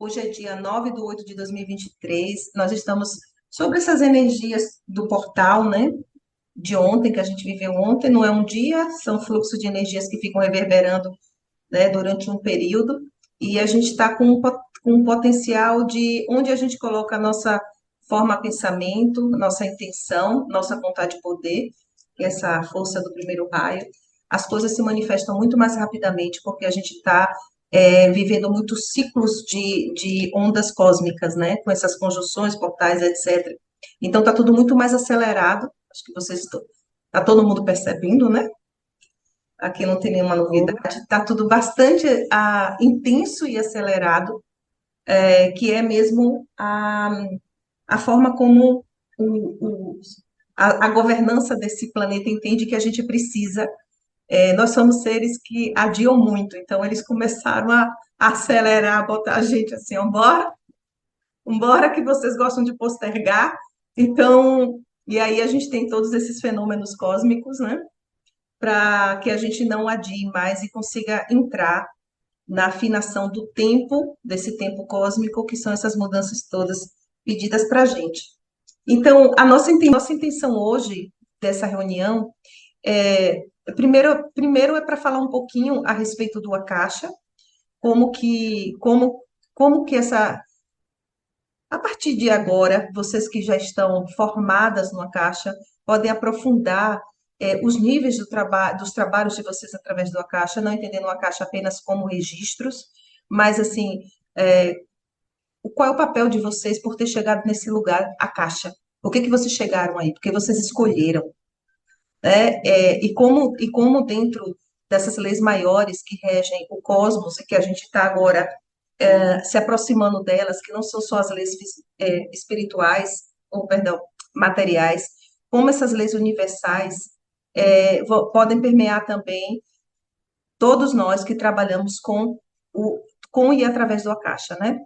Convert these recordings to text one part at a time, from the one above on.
Hoje é dia 9/8 de 2023. Nós estamos sobre essas energias do portal, né? De ontem, que a gente viveu ontem. Não é um dia, são fluxos de energias que ficam reverberando, né, durante um período. E a gente está com um potencial de onde a gente coloca a nossa forma pensamento, nossa intenção, nossa vontade de poder, que é essa força do primeiro raio. As coisas se manifestam muito mais rapidamente, porque a gente está vivendo muitos ciclos de ondas cósmicas, né? Com essas conjunções, portais, etc. Então, está tudo muito mais acelerado. Acho que vocês estão. Está todo mundo percebendo, né? Aqui não tem nenhuma novidade. Está tudo bastante intenso e acelerado, que é mesmo a forma como a governança desse planeta entende que a gente precisa. Nós somos seres que adiam muito, então eles começaram a acelerar, a botar a gente assim, ó, bora que vocês gostam de postergar. Então, e aí a gente tem todos esses fenômenos cósmicos, né? Para que a gente não adie mais e consiga entrar na afinação do tempo, desse tempo cósmico, que são essas mudanças todas pedidas para a gente. Então, nossa intenção hoje dessa reunião primeiro é para falar um pouquinho a respeito do Akasha, como que a partir de agora, vocês que já estão formadas no Akasha, podem aprofundar os níveis dos trabalhos de vocês através do Akasha, não entendendo o Akasha apenas como registros, mas assim, é, qual é o papel de vocês por ter chegado nesse lugar, Akasha? Por que vocês chegaram aí? Porque vocês escolheram, né? E como dentro dessas leis maiores que regem o cosmos e que a gente está agora se aproximando delas, que não são só as leis espirituais, ou perdão, materiais, como essas leis universais podem permear também todos nós que trabalhamos com e através do Akasha, né?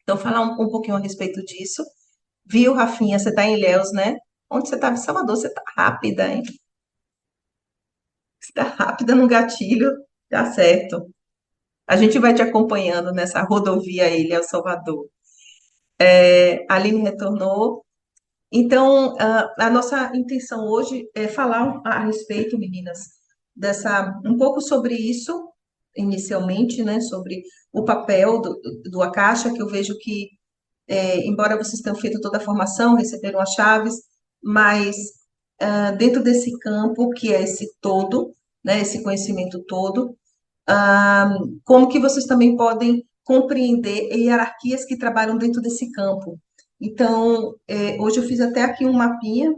Então, falar um pouquinho a respeito disso. Viu, Rafinha, você está em Ilhéus, né? Onde você estava? Em Salvador, você está rápida, hein? Você está rápida no gatilho, tá certo. A gente vai te acompanhando nessa rodovia Ilhéus-Salvador. A Aline retornou. Então, a nossa intenção hoje é falar a respeito, meninas, um pouco sobre isso, inicialmente, né, sobre o papel do Akasha, que eu vejo que, embora vocês tenham feito toda a formação, receberam as chaves, mas dentro desse campo, que é esse todo, né, esse conhecimento todo, como que vocês também podem compreender hierarquias que trabalham dentro desse campo. Então, hoje eu fiz até aqui um mapinha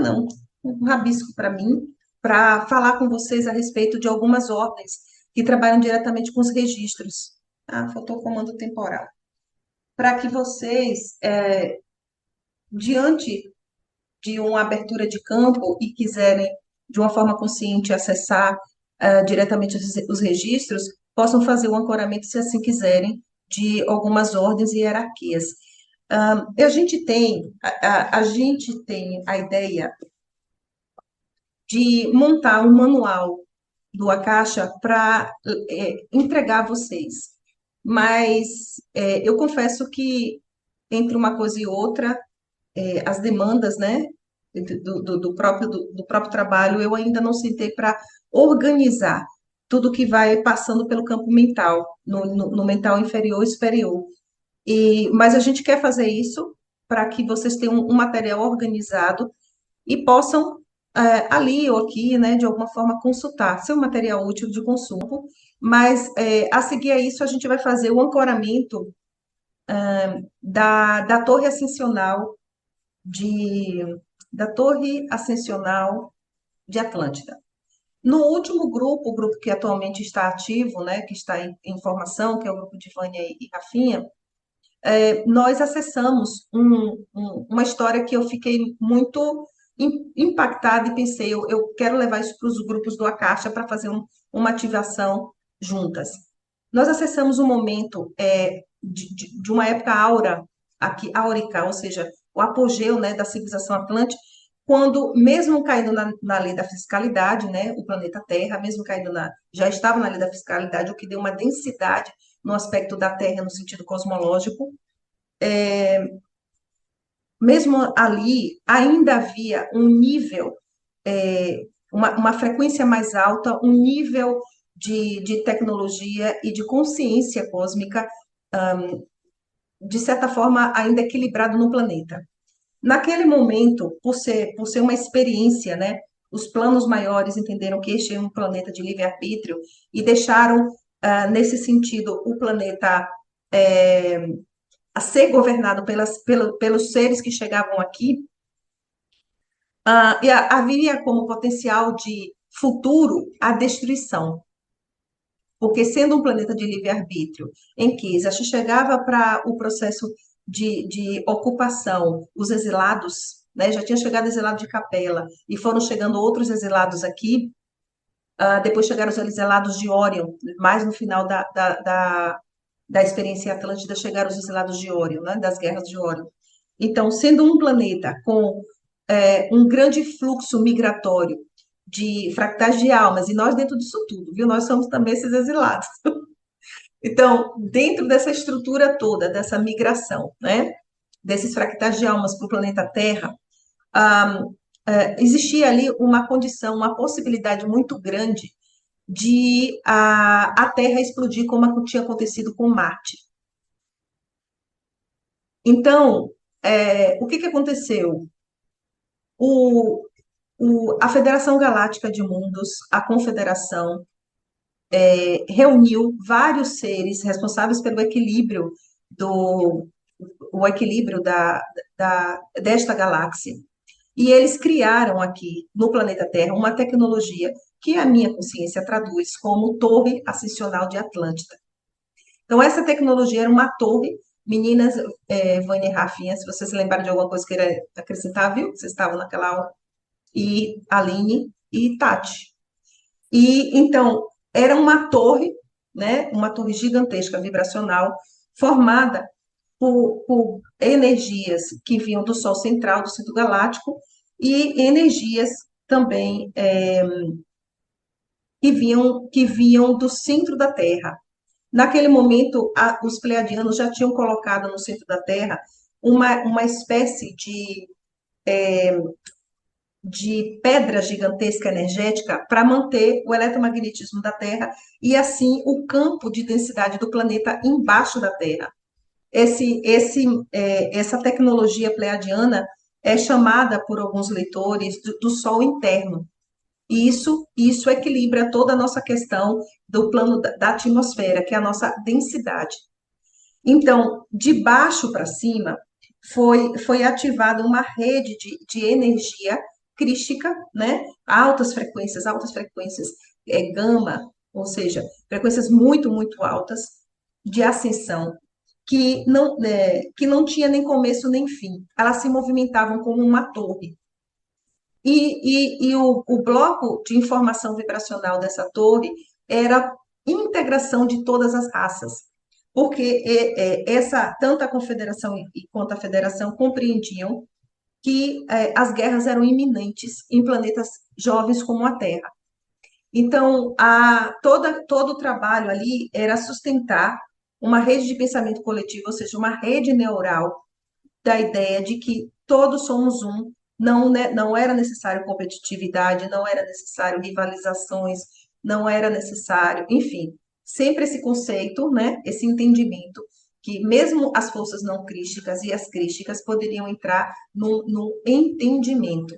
não, um rabisco para mim, para falar com vocês a respeito de algumas ordens que trabalham diretamente com os registros. Ah, faltou o comando temporal. Para que vocês, diante de uma abertura de campo e quiserem, de uma forma consciente, acessar diretamente os registros, possam fazer o ancoramento, se assim quiserem, de algumas ordens e hierarquias. A gente tem a ideia de montar um manual do Akasha para entregar a vocês. Mas eu confesso que entre uma coisa e outra, as demandas, né, do próprio trabalho, eu ainda não sentei para organizar tudo que vai passando pelo campo mental, no mental inferior e superior. Mas a gente quer fazer isso para que vocês tenham um material organizado e possam, ali ou aqui, né, de alguma forma, consultar, ser um material útil de consumo, mas a seguir a isso a gente vai fazer o ancoramento da torre ascensional de, da Torre Ascensional de Atlântida. No último grupo, o grupo que atualmente está ativo, né, que está em formação, que é o grupo de Vânia e Rafinha, nós acessamos uma história que eu fiquei muito impactada e pensei, eu quero levar isso para os grupos do Akasha para fazer uma ativação juntas. Nós acessamos um momento de uma época áurica, ou seja, o apogeu, né, da civilização atlântica, quando, mesmo caindo na lei da fiscalidade, né, o planeta Terra, mesmo caindo já estava na lei da fiscalidade, o que deu uma densidade no aspecto da Terra, no sentido cosmológico. Mesmo ali, ainda havia um nível, uma frequência mais alta, um nível de tecnologia e de consciência cósmica, de certa forma, ainda equilibrado no planeta. Naquele momento, por ser uma experiência, né, os planos maiores entenderam que este é um planeta de livre-arbítrio e deixaram, nesse sentido, o planeta a ser governado pelos seres que chegavam aqui, e havia como potencial de futuro a destruição. Porque sendo um planeta de livre-arbítrio, em que já chegava para o processo de ocupação, os exilados, né, já tinha chegado exilado de Capela, e foram chegando outros exilados aqui, depois chegaram os exilados de Órion, mais no final da experiência Atlântida chegaram os exilados de Órion, né, das guerras de Órion. Então, sendo um planeta com um grande fluxo migratório de fractais de almas, e nós dentro disso tudo, viu? Nós somos também esses exilados. Então, dentro dessa estrutura toda, dessa migração, né, desses fractais de almas para o planeta Terra, existia ali uma condição, uma possibilidade muito grande de a Terra explodir como tinha acontecido com Marte. Então, o que aconteceu? A Federação Galáctica de Mundos, a Confederação, reuniu vários seres responsáveis pelo equilíbrio o equilíbrio desta galáxia. E eles criaram aqui, no planeta Terra, uma tecnologia que a minha consciência traduz como Torre Ascensional de Atlântida. Então, essa tecnologia era uma torre. Meninas, Vânia e Rafinha, se vocês lembrarem de alguma coisa que queira acrescentar, viu? Vocês estavam naquela aula. E Aline e Tati. E, então, era uma torre, né? Uma torre gigantesca, vibracional, formada por energias que vinham do Sol central, do centro galáctico, e energias também que vinham do centro da Terra. Naquele momento, os pleiadianos já tinham colocado no centro da Terra uma espécie de pedra gigantesca energética para manter o eletromagnetismo da Terra e, assim, o campo de densidade do planeta embaixo da Terra. Essa tecnologia pleiadiana é chamada por alguns leitores do Sol interno. E isso equilibra toda a nossa questão do plano da atmosfera, que é a nossa densidade. Então, de baixo para cima, foi ativada uma rede de energia crística, né? Altas frequências, gama, ou seja, frequências muito, muito altas de ascensão, que não tinha nem começo nem fim. Elas se movimentavam como uma torre. E o bloco de informação vibracional dessa torre era integração de todas as raças, porque tanto a confederação quanto a federação compreendiam que as guerras eram iminentes em planetas jovens como a Terra. Então, todo o trabalho ali era sustentar uma rede de pensamento coletivo, ou seja, uma rede neural da ideia de que todos somos um, não era necessário competitividade, não era necessário rivalizações, não era necessário, enfim, sempre esse conceito, né, esse entendimento que mesmo as forças não crísticas e as crísticas poderiam entrar no entendimento.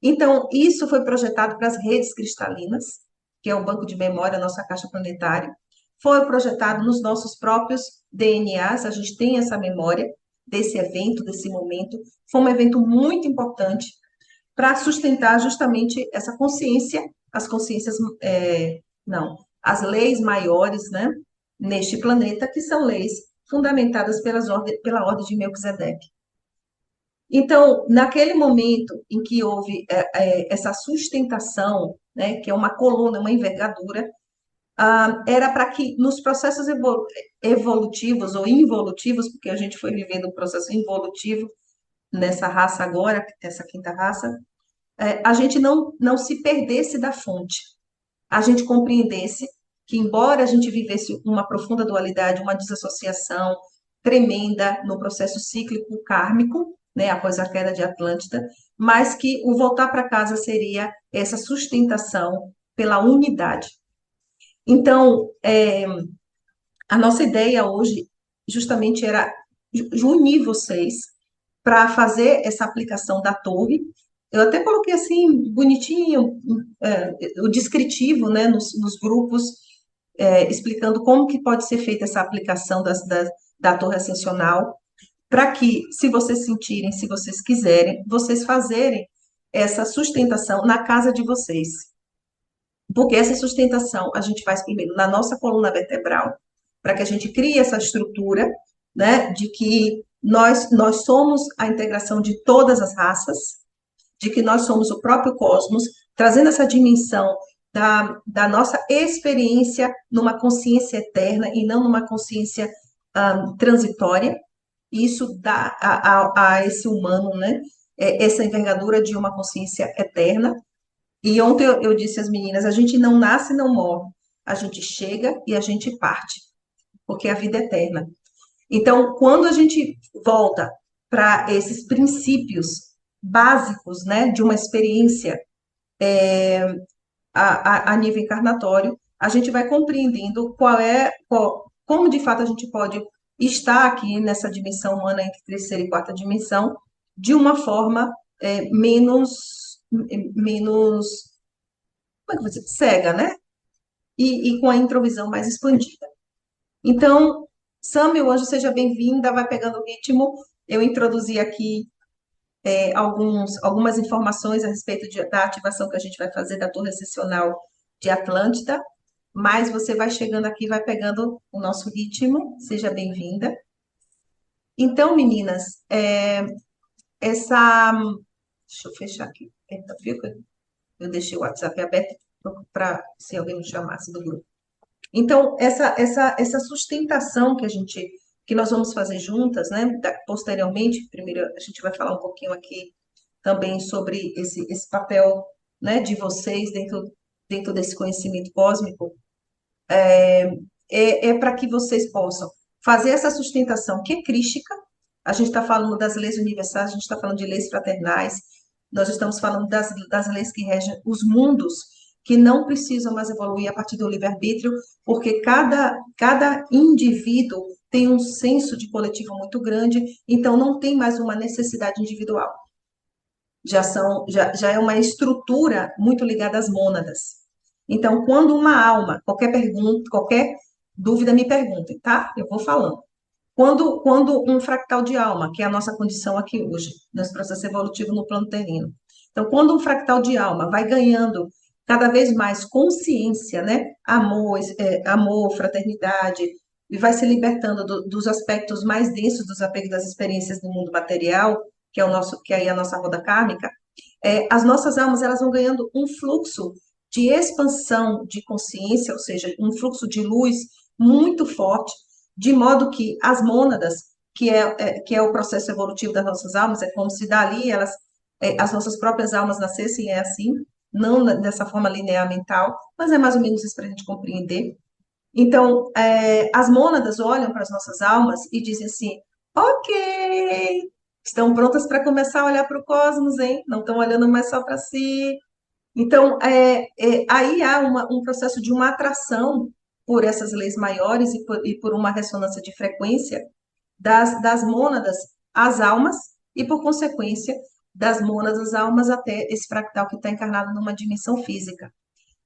Então, isso foi projetado para as redes cristalinas, que é o banco de memória, a nossa caixa planetária. Foi projetado nos nossos próprios DNAs, a gente tem essa memória desse evento, desse momento. Foi um evento muito importante para sustentar justamente essa consciência, as consciências, não, as leis maiores, né, neste planeta, que são leis fundamentadas pela ordem de Melquisedeque. Então, naquele momento em que houve essa sustentação, né, que é uma coluna, uma envergadura, era para que nos processos evolutivos ou involutivos, porque a gente foi vivendo um processo involutivo nessa raça agora, essa quinta raça, a gente não se perdesse da fonte, a gente compreendesse que embora a gente vivesse uma profunda dualidade, uma desassociação tremenda no processo cíclico kármico, né, após a queda de Atlântida, mas que o voltar para casa seria essa sustentação pela unidade. Então, a nossa ideia hoje justamente era unir vocês para fazer essa aplicação da torre. Eu até coloquei assim, bonitinho, o descritivo, né, nos grupos, explicando como que pode ser feita essa aplicação da torre ascensional, para que, se vocês sentirem, se vocês quiserem, vocês fazerem essa sustentação na casa de vocês. Porque essa sustentação a gente faz primeiro na nossa coluna vertebral, para que a gente crie essa estrutura, né, de que nós somos a integração de todas as raças, de que nós somos o próprio cosmos, trazendo essa dimensão da nossa experiência numa consciência eterna e não numa consciência transitória. Isso dá a esse humano, né, essa envergadura de uma consciência eterna. E ontem eu disse às meninas, a gente não nasce e não morre, a gente chega e a gente parte, porque a vida é eterna. Então, quando a gente volta para esses princípios básicos, né, de uma experiência a nível encarnatório, a gente vai compreendendo como de fato a gente pode estar aqui nessa dimensão humana entre terceira e quarta dimensão de uma forma menos, como é que eu vou dizer, cega, né? E com a introvisão mais expandida. Então, Sam, meu anjo, seja bem-vinda, vai pegando o ritmo. Eu introduzi aqui algumas informações a respeito da ativação que a gente vai fazer da torre ascensional de Atlântida, mas você vai chegando aqui, vai pegando o nosso ritmo, seja bem-vinda. Então, meninas, deixa eu fechar aqui. Viu que eu deixei o WhatsApp aberto para se alguém me chamasse do grupo. Então, essa sustentação que nós vamos fazer juntas, né? Posteriormente, primeiro a gente vai falar um pouquinho aqui também sobre esse papel, né, de vocês dentro desse conhecimento cósmico, para que vocês possam fazer essa sustentação que é crística. A gente está falando das leis universais, a gente está falando de leis fraternais, nós estamos falando das leis que regem os mundos, que não precisam mais evoluir a partir do livre-arbítrio, porque cada indivíduo tem um senso de coletivo muito grande, então não tem mais uma necessidade individual. Já é uma estrutura muito ligada às mônadas. Então, quando uma alma, qualquer pergunta, qualquer dúvida, me perguntem, tá? Eu vou falando. Quando um fractal de alma, que é a nossa condição aqui hoje, nesse processo evolutivo no plano terreno. Então, quando um fractal de alma vai ganhando cada vez mais consciência, né? Amor, fraternidade, e vai se libertando dos aspectos mais densos dos apegos das experiências do mundo material, que é a nossa roda kármica, as nossas almas elas vão ganhando um fluxo de expansão de consciência, ou seja, um fluxo de luz muito forte, de modo que as mônadas, que é o processo evolutivo das nossas almas, é como se dali as nossas próprias almas nascessem, é assim, não dessa forma linear mental, mas é mais ou menos isso para a gente compreender. Então, as mônadas olham para as nossas almas e dizem assim: ok, estão prontas para começar a olhar para o cosmos, hein? Não estão olhando mais só para si. Então, aí há um processo de uma atração por essas leis maiores e por uma ressonância de frequência das mônadas às almas e, por consequência, das mônadas às almas até esse fractal que está encarnado numa dimensão física.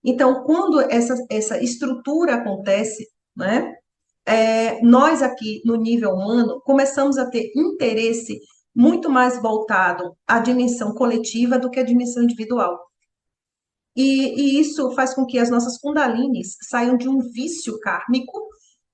Então, quando essa estrutura acontece, né, nós aqui no nível humano começamos a ter interesse muito mais voltado à dimensão coletiva do que à dimensão individual. E isso faz com que as nossas kundalinis saiam de um vício kármico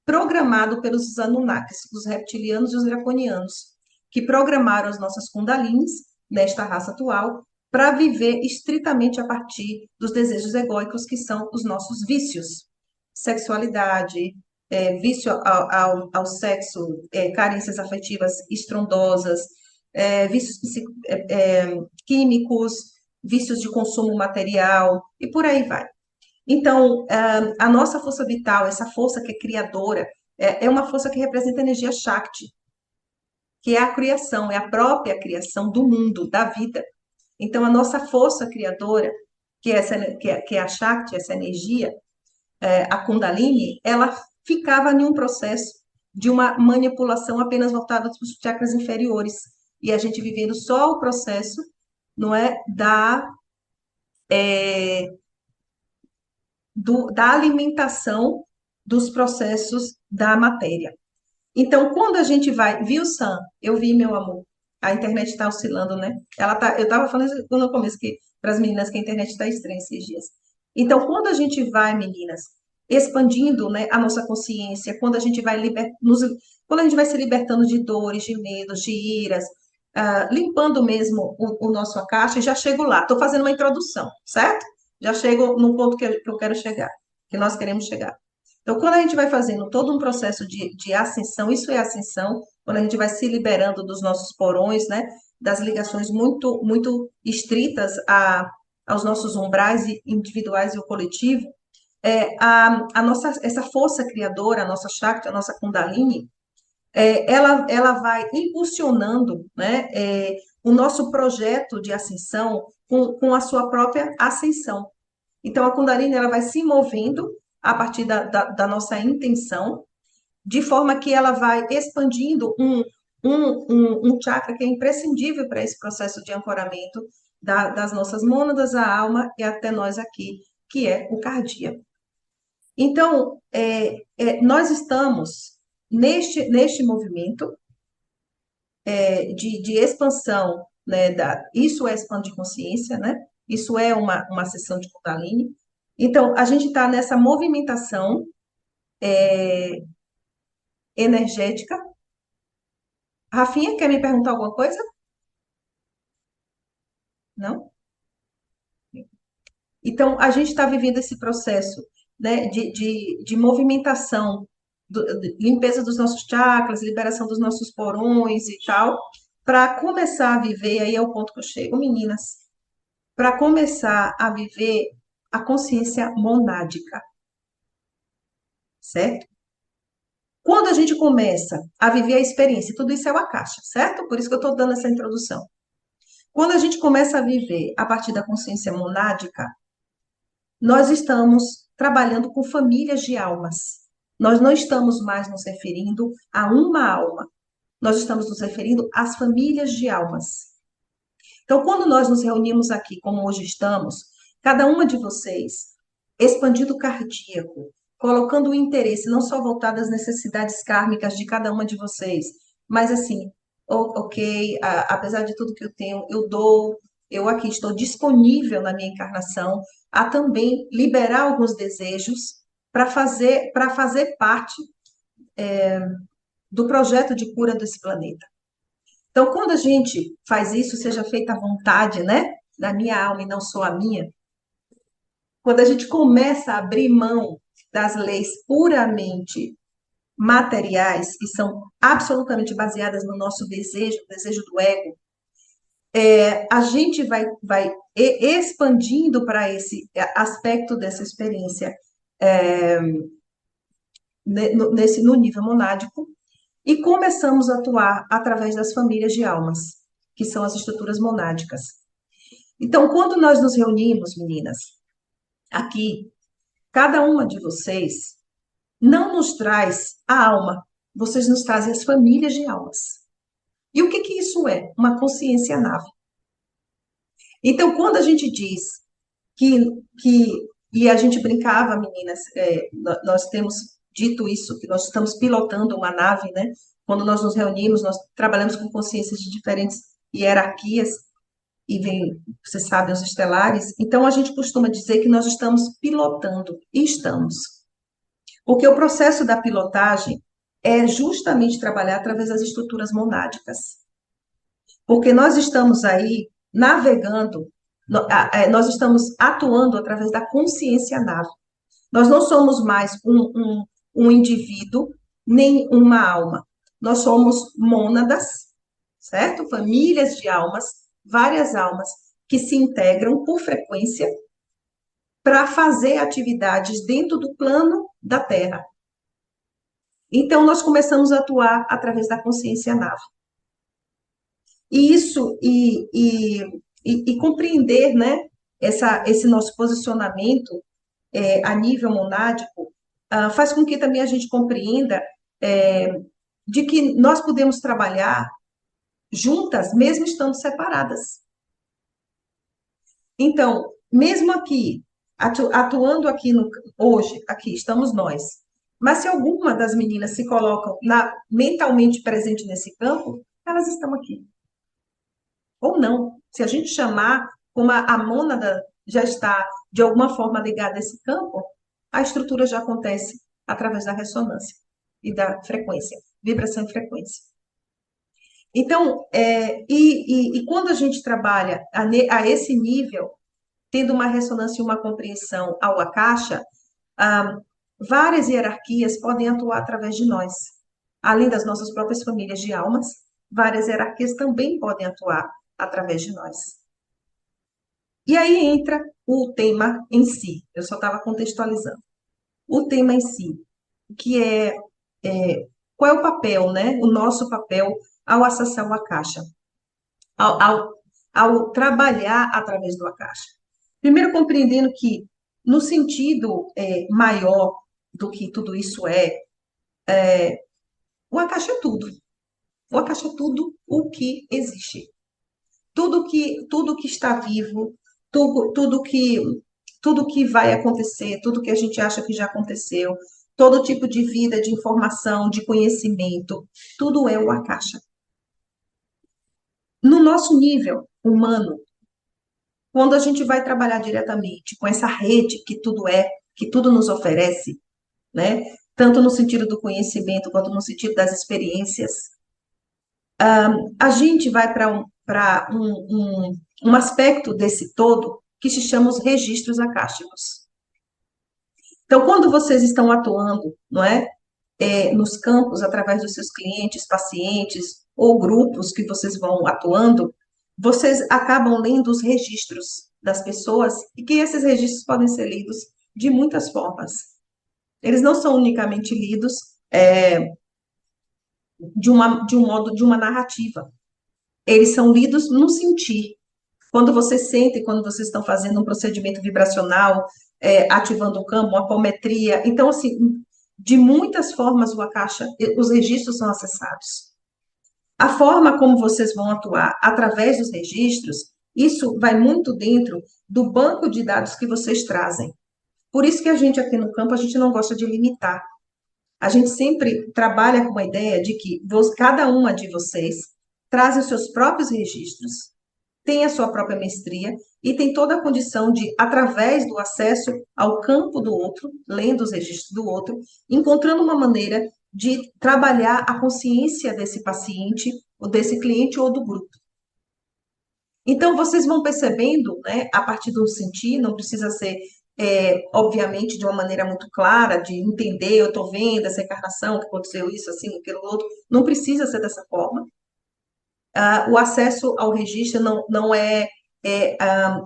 programado pelos Anunnakis, os reptilianos e os draconianos, que programaram as nossas kundalinis, nesta raça atual, para viver estritamente a partir dos desejos egóicos, que são os nossos vícios. Sexualidade, vício ao sexo, carências afetivas estrondosas, vícios químicos, vícios de consumo material, e por aí vai. Então, a nossa força vital, essa força que é criadora, é uma força que representa a energia Shakti, que é a criação, é a própria criação do mundo, da vida. Então, a nossa força criadora, que é a Shakti, essa energia, a Kundalini, ela ficava em um processo de uma manipulação apenas voltada para os chakras inferiores. E a gente vivendo só o processo, não é, da alimentação dos processos da matéria. Então, quando a gente vai, viu, Sam? Eu vi, meu amor, a internet está oscilando, né? Eu estava falando no começo que para as meninas que a internet está estranha esses dias. Então, quando a gente vai, meninas, expandindo, né, a nossa consciência, quando a gente vai se libertando de dores, de medos, de iras, limpando mesmo o nosso caixa, já chego lá. Estou fazendo uma introdução, certo? Já chego no ponto que eu quero chegar, que nós queremos chegar. Então, quando a gente vai fazendo todo um processo de ascensão, isso é ascensão, quando a gente vai se liberando dos nossos porões, né, das ligações muito, muito estritas aos nossos umbrais individuais e o coletivo, essa força criadora, a nossa Shakti, a nossa Kundalini, ela vai impulsionando, né, o nosso projeto de ascensão com a sua própria ascensão. Então, a Kundalini ela vai se movendo a partir da nossa intenção, de forma que ela vai expandindo um chakra que é imprescindível para esse processo de ancoramento das nossas mônadas, a alma e até nós aqui, que é o cardíaco. Então, nós estamos neste movimento de expansão, né, isso é expandir consciência, né? Isso é uma sessão de Kundalini. Então, a gente está nessa movimentação energética. Rafinha, quer me perguntar alguma coisa? Não? Então, a gente está vivendo esse processo, né, de movimentação, de limpeza dos nossos chakras, liberação dos nossos porões e tal, para começar a viver, aí é o ponto que eu chego, meninas, para começar a viver a consciência monádica, certo? Quando a gente começa a viver a experiência, tudo isso é uma caixa, certo? Por isso que eu estou dando essa introdução. Quando a gente começa a viver a partir da consciência monádica, nós estamos trabalhando com famílias de almas. Nós não estamos mais nos referindo a uma alma, nós estamos nos referindo às famílias de almas. Então, quando nós nos reunimos aqui, como hoje estamos, cada uma de vocês, expandindo o cardíaco, colocando o interesse não só voltado às necessidades kármicas de cada uma de vocês, mas assim, ok, apesar de tudo que eu tenho, eu dou, eu aqui estou disponível na minha encarnação a também liberar alguns desejos para fazer parte do projeto de cura desse planeta. Então, quando a gente faz isso, seja feita à vontade, né? Da minha alma e não só a minha, quando a gente começa a abrir mão das leis puramente materiais, que são absolutamente baseadas no nosso desejo, no desejo do ego, a gente vai expandindo para esse aspecto dessa experiência no nível monádico e começamos a atuar através das famílias de almas, que são as estruturas monádicas. Então, quando nós nos reunimos, meninas, aqui, cada uma de vocês não nos traz a alma, vocês nos trazem as famílias de almas. E o que que isso é? Uma consciência nave. Então, quando a gente diz que e a gente brincava, meninas, nós temos dito isso, que nós estamos pilotando uma nave, né? Quando nós nos reunimos, nós trabalhamos com consciências de diferentes hierarquias, e vem, você sabe, os estelares. Então, a gente costuma dizer que nós estamos pilotando, e estamos. Porque o processo da pilotagem é justamente trabalhar através das estruturas monádicas. Porque nós estamos aí navegando, nós estamos atuando através da consciência nave. Nós não somos mais um indivíduo, nem uma alma. Nós somos mônadas, certo? Famílias de almas, várias almas que se integram por frequência para fazer atividades dentro do plano da Terra. Então, nós começamos a atuar através da consciência nave. E isso, e compreender, né, esse nosso posicionamento a nível monádico, faz com que também a gente compreenda de que nós podemos trabalhar juntas, mesmo estando separadas. Então, mesmo aqui, atuando aqui hoje, aqui estamos nós. Mas se alguma das meninas se colocam mentalmente presente nesse campo, elas estão aqui. Ou não. Se a gente chamar, como a mônada já está de alguma forma ligada a esse campo, a estrutura já acontece através da ressonância e da frequência, vibração e frequência. Então, quando a gente trabalha a esse nível, tendo uma ressonância e uma compreensão ao Akasha, várias hierarquias podem atuar através de nós. Além das nossas próprias famílias de almas, várias hierarquias também podem atuar através de nós. E aí entra o tema em si. Eu só estava contextualizando. O tema em si, que qual é o papel, né? O nosso papel ao acessar o Akasha, ao trabalhar através do Akasha. Primeiro, compreendendo que, no sentido maior do que tudo isso o Akasha é tudo. O Akasha é tudo o que existe. Tudo que está vivo, tudo que vai acontecer, tudo que a gente acha que já aconteceu, todo tipo de vida, de informação, de conhecimento, tudo é o Akasha. No nosso nível humano, quando a gente vai trabalhar diretamente com essa rede que tudo nos oferece, né? Tanto no sentido do conhecimento quanto no sentido das experiências, a gente vai para um aspecto desse todo que se chama os registros akáshicos. Então, quando vocês estão atuando, não é, nos campos, através dos seus clientes, pacientes ou grupos que vocês vão atuando, vocês acabam lendo os registros das pessoas e que esses registros podem ser lidos de muitas formas. Eles não são unicamente lidos de um modo, de uma narrativa. Eles são lidos no sentir. Quando você sente, quando vocês estão fazendo um procedimento vibracional, ativando o campo, uma apometria. Então, assim, de muitas formas o Akasha, os registros são acessados. A forma como vocês vão atuar através dos registros, isso vai muito dentro do banco de dados que vocês trazem. Por isso que a gente aqui no campo, a gente não gosta de limitar. A gente sempre trabalha com a ideia de que cada uma de vocês traz os seus próprios registros, tem a sua própria mestria e tem toda a condição de, através do acesso ao campo do outro, lendo os registros do outro, encontrando uma maneira de trabalhar a consciência desse paciente, ou desse cliente ou do grupo. Então, vocês vão percebendo, né, a partir do sentir, não precisa ser, obviamente, de uma maneira muito clara, de entender, eu estou vendo essa encarnação, que aconteceu isso, assim, aquilo, outro, não precisa ser dessa forma. O acesso ao registro não é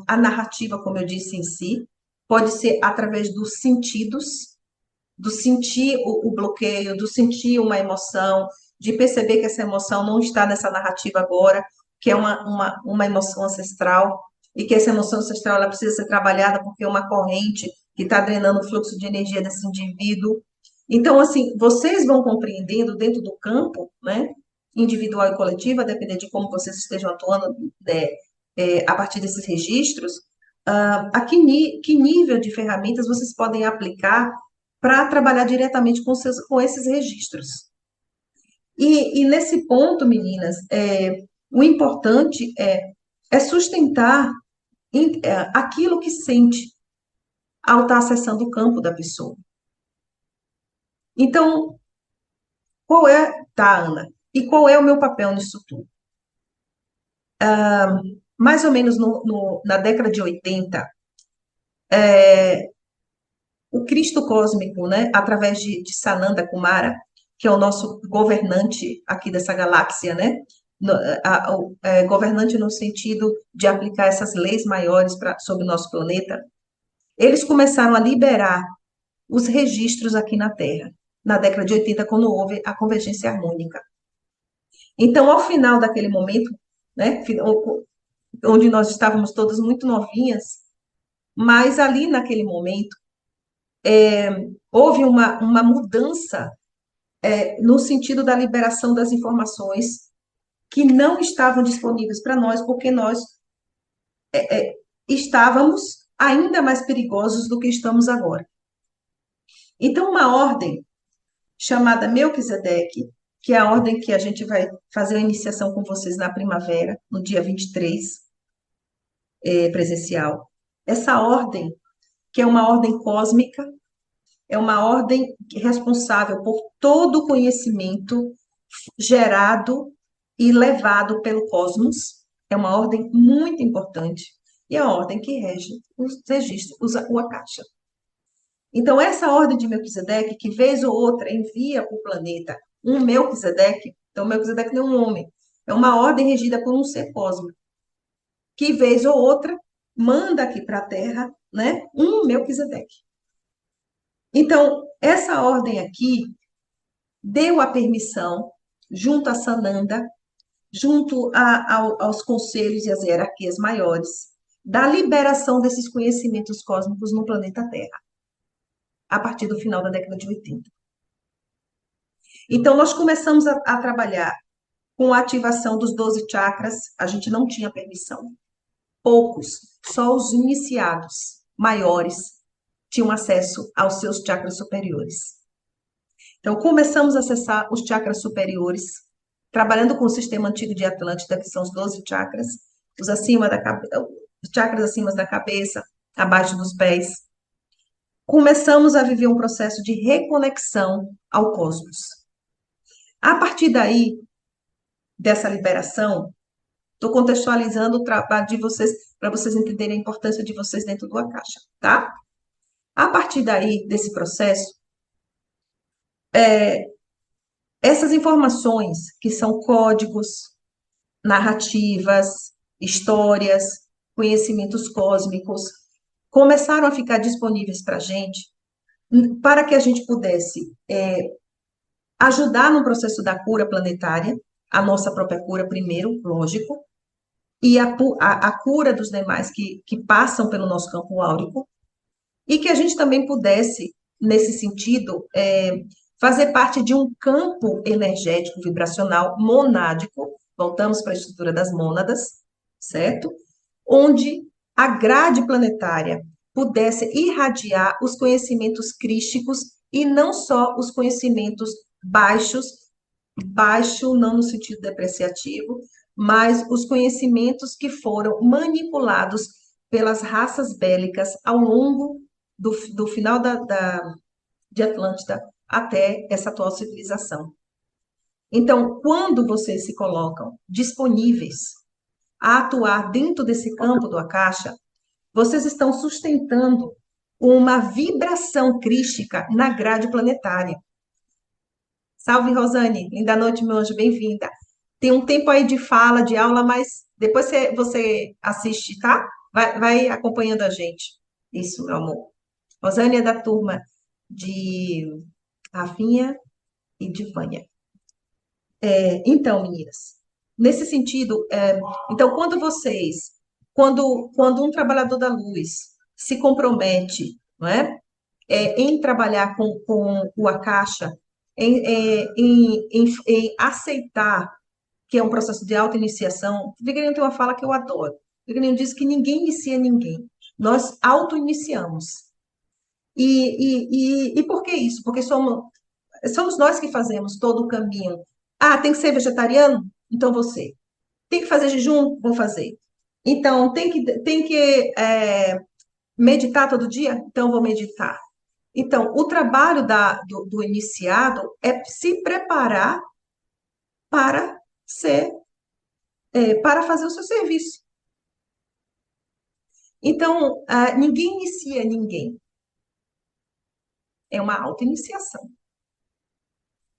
a narrativa, como eu disse, em si, pode ser através dos sentidos, do sentir o bloqueio, do sentir uma emoção, de perceber que essa emoção não está nessa narrativa agora, que é uma emoção ancestral, e que essa emoção ancestral ela precisa ser trabalhada porque é uma corrente que está drenando o fluxo de energia desse indivíduo. Então, assim, vocês vão compreendendo dentro do campo, né, individual e coletivo, a depender de como vocês estejam atuando, né, a partir desses registros, a que nível de ferramentas vocês podem aplicar para trabalhar diretamente com esses registros. E nesse ponto, meninas, o importante é sustentar aquilo que sente ao estar acessando o campo da pessoa. Então, Ana? E qual é o meu papel nisso tudo? Mais ou menos na década de 80, o Cristo cósmico, né, através de Sananda Kumara, que é o nosso governante aqui dessa galáxia, né, governante no sentido de aplicar essas leis maiores sobre o nosso planeta, eles começaram a liberar os registros aqui na Terra, na década de 80, quando houve a convergência harmônica. Então, ao final daquele momento, né, onde nós estávamos todas muito novinhas, mas ali naquele momento, houve uma mudança no sentido da liberação das informações que não estavam disponíveis para nós, porque nós estávamos ainda mais perigosos do que estamos agora. Então, uma ordem chamada Melquisedeque, que é a ordem que a gente vai fazer a iniciação com vocês na primavera, no dia 23, presencial. Essa ordem, que é uma ordem cósmica, é uma ordem responsável por todo o conhecimento gerado e levado pelo cosmos. É uma ordem muito importante e é a ordem que rege os registros, o Akasha. Então, essa ordem de Melquisedeque, que vez ou outra envia para o planeta um Melquisedeque, então Melquisedeque não é um homem, é uma ordem regida por um ser cósmico, que vez ou outra manda aqui para a Terra, né, um Melquisedeque. Então, essa ordem aqui deu a permissão, junto a Sananda, junto aos conselhos e às hierarquias maiores, da liberação desses conhecimentos cósmicos no planeta Terra, a partir do final da década de 80. Então, nós começamos a trabalhar com a ativação dos 12 chakras, a gente não tinha permissão. Poucos, só os iniciados maiores tinham acesso aos seus chakras superiores. Então, começamos a acessar os chakras superiores, trabalhando com o sistema antigo de Atlântida, que são os 12 chakras, os chakras acima da cabeça, abaixo dos pés. Começamos a viver um processo de reconexão ao cosmos. A partir daí, dessa liberação, estou contextualizando o trabalho de vocês, para vocês entenderem a importância de vocês dentro do Akasha, tá? A partir daí, desse processo, essas informações, que são códigos, narrativas, histórias, conhecimentos cósmicos, começaram a ficar disponíveis para a gente, para que a gente pudesse ajudar no processo da cura planetária, a nossa própria cura primeiro, lógico, e a cura dos demais que passam pelo nosso campo áurico, e que a gente também pudesse, nesse sentido, fazer parte de um campo energético vibracional monádico, voltamos para a estrutura das mônadas, certo? Onde a grade planetária pudesse irradiar os conhecimentos crísticos e não só os conhecimentos baixos, baixo não no sentido depreciativo, mas os conhecimentos que foram manipulados pelas raças bélicas ao longo do final de Atlântida até essa atual civilização. Então, quando vocês se colocam disponíveis a atuar dentro desse campo do Akasha, vocês estão sustentando uma vibração crística na grade planetária. Salve, Rosane. Linda noite, meu anjo. Bem-vinda. Tem um tempo aí de fala, de aula, mas depois você assiste, tá? Vai acompanhando a gente. Isso, meu amor. Rosane é da turma de Rafinha e de Vânia. Então, meninas, nesse sentido, então, quando um trabalhador da luz se compromete, não é, em trabalhar com o Akasha, em aceitar que é um processo de auto-iniciação, o Vigarino tem uma fala que eu adoro. O Vigarino diz que ninguém inicia ninguém, nós auto-iniciamos. E por que isso? Porque somos nós que fazemos todo o caminho. Ah, tem que ser vegetariano? Então você. Tem que fazer jejum? Vou fazer. Então, tem que meditar todo dia? Então, vou meditar. Então, o trabalho do iniciado é se preparar para para fazer o seu serviço. Então, ninguém inicia ninguém. É uma auto-iniciação.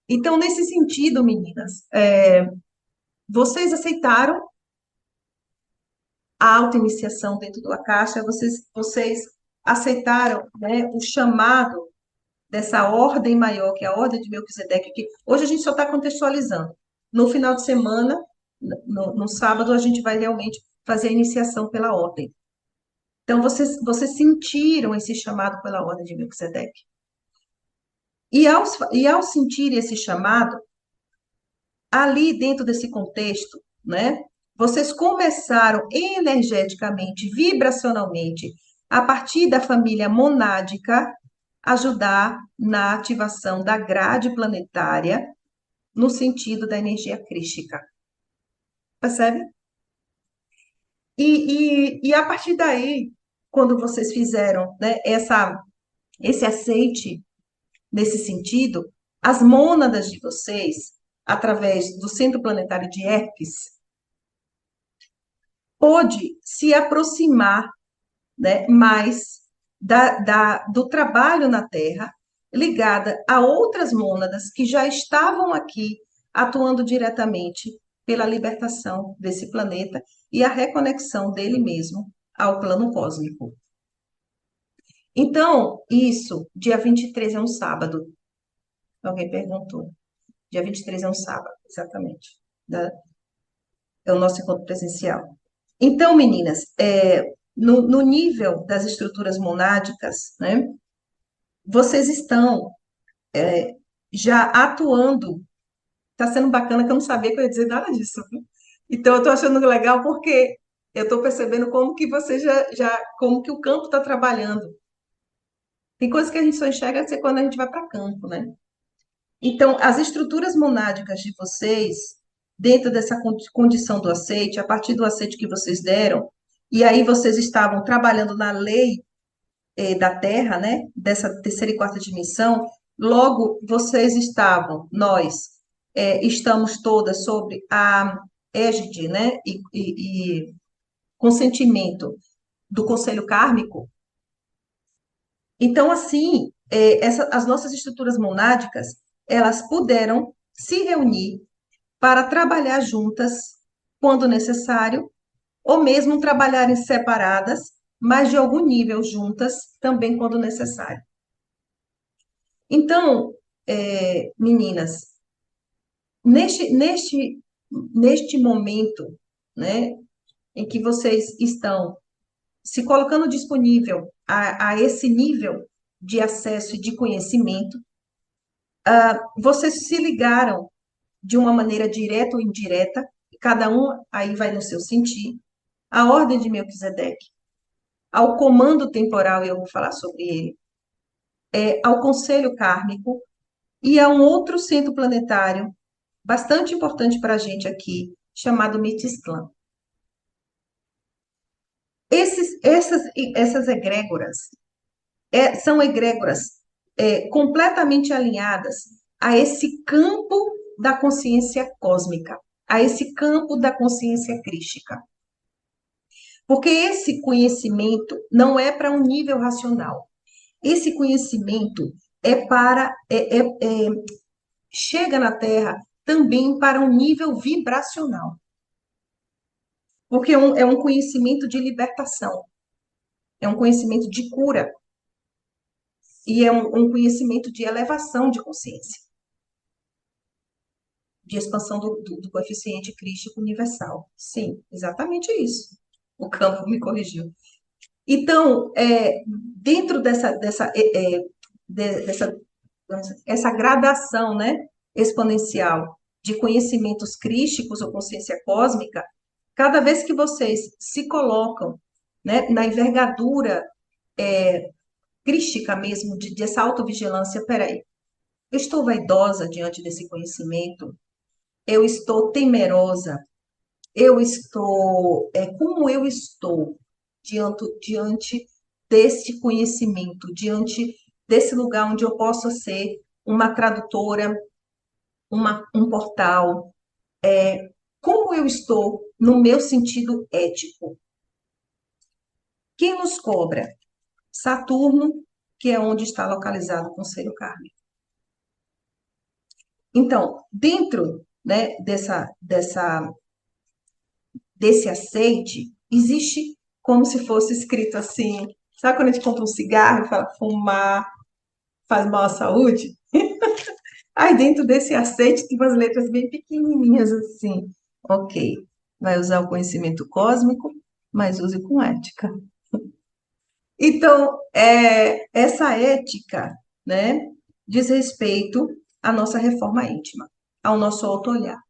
Então, nesse sentido, meninas, vocês aceitaram a auto-iniciação dentro do Akasha, vocês aceitaram, né, o chamado dessa ordem maior, que é a ordem de Melquisedeque, que hoje a gente só está contextualizando. No final de semana, no sábado, a gente vai realmente fazer a iniciação pela ordem. Então, vocês sentiram esse chamado pela ordem de Melquisedeque. E ao sentir esse chamado, ali dentro desse contexto, né, vocês começaram energeticamente, vibracionalmente, a partir da família monádica, ajudar na ativação da grade planetária no sentido da energia crística. Percebe? E a partir daí, quando vocês fizeram, né, esse aceite nesse sentido, as mônadas de vocês, através do centro planetário de Herpes, pôde se aproximar, né, mais do trabalho na Terra, ligada a outras mônadas que já estavam aqui atuando diretamente pela libertação desse planeta e a reconexão dele mesmo ao plano cósmico. Então, isso, dia 23 é um sábado. Alguém perguntou. Dia 23 é um sábado, exatamente. É o nosso encontro presencial. Então, meninas, no nível das estruturas monádicas, né, vocês estão já atuando. Está sendo bacana que eu não sabia que eu ia dizer nada disso, viu? Então, eu estou achando legal porque eu estou percebendo como que você como que o campo está trabalhando. Tem coisas que a gente só enxerga quando a gente vai para campo, né? Então, as estruturas monádicas de vocês, dentro dessa condição do aceite, a partir do aceite que vocês deram, e aí vocês estavam trabalhando na lei da Terra, né, dessa terceira e quarta dimensão, logo vocês nós estamos todas sobre a égide, né, e consentimento do Conselho Kármico. Então, assim, as nossas estruturas monádicas, elas puderam se reunir para trabalhar juntas quando necessário, ou mesmo trabalharem separadas, mas de algum nível juntas também quando necessário. Então, meninas, neste momento, né, em que vocês estão se colocando disponível a esse nível de acesso e de conhecimento, vocês se ligaram de uma maneira direta ou indireta, cada um aí vai no seu sentir, a ordem de Melquisedeque, ao comando temporal, e eu vou falar sobre ele, ao conselho kármico e a um outro centro planetário bastante importante para a gente aqui, chamado Metis-Clã. Essas egrégoras são egrégoras completamente alinhadas a esse campo da consciência cósmica, a esse campo da consciência crística. Porque esse conhecimento não é para um nível racional. Esse conhecimento chega na Terra também para um nível vibracional. Porque é um conhecimento de libertação, é um conhecimento de cura, e é um conhecimento de elevação de consciência, de expansão do coeficiente crístico universal. Sim, exatamente isso. O campo me corrigiu. Então, dentro essa gradação, né, exponencial de conhecimentos crísticos ou consciência cósmica, cada vez que vocês se colocam, né, na envergadura crística mesmo, dessa autovigilância, peraí, eu estou vaidosa diante desse conhecimento, eu estou temerosa, como eu estou diante desse conhecimento, diante desse lugar onde eu posso ser uma tradutora, um portal, como eu estou no meu sentido ético. Quem nos cobra? Saturno, que é onde está localizado o conselho kármico. Então, dentro, né, desse aceite, existe como se fosse escrito assim, Sabe quando a gente compra um cigarro e fala fumar faz mal à saúde? Aí dentro desse aceite tem umas letras bem pequenininhas assim. Ok, vai usar o conhecimento cósmico, mas use com ética. Então, essa ética, né, diz respeito à nossa reforma íntima, ao nosso auto-olhar,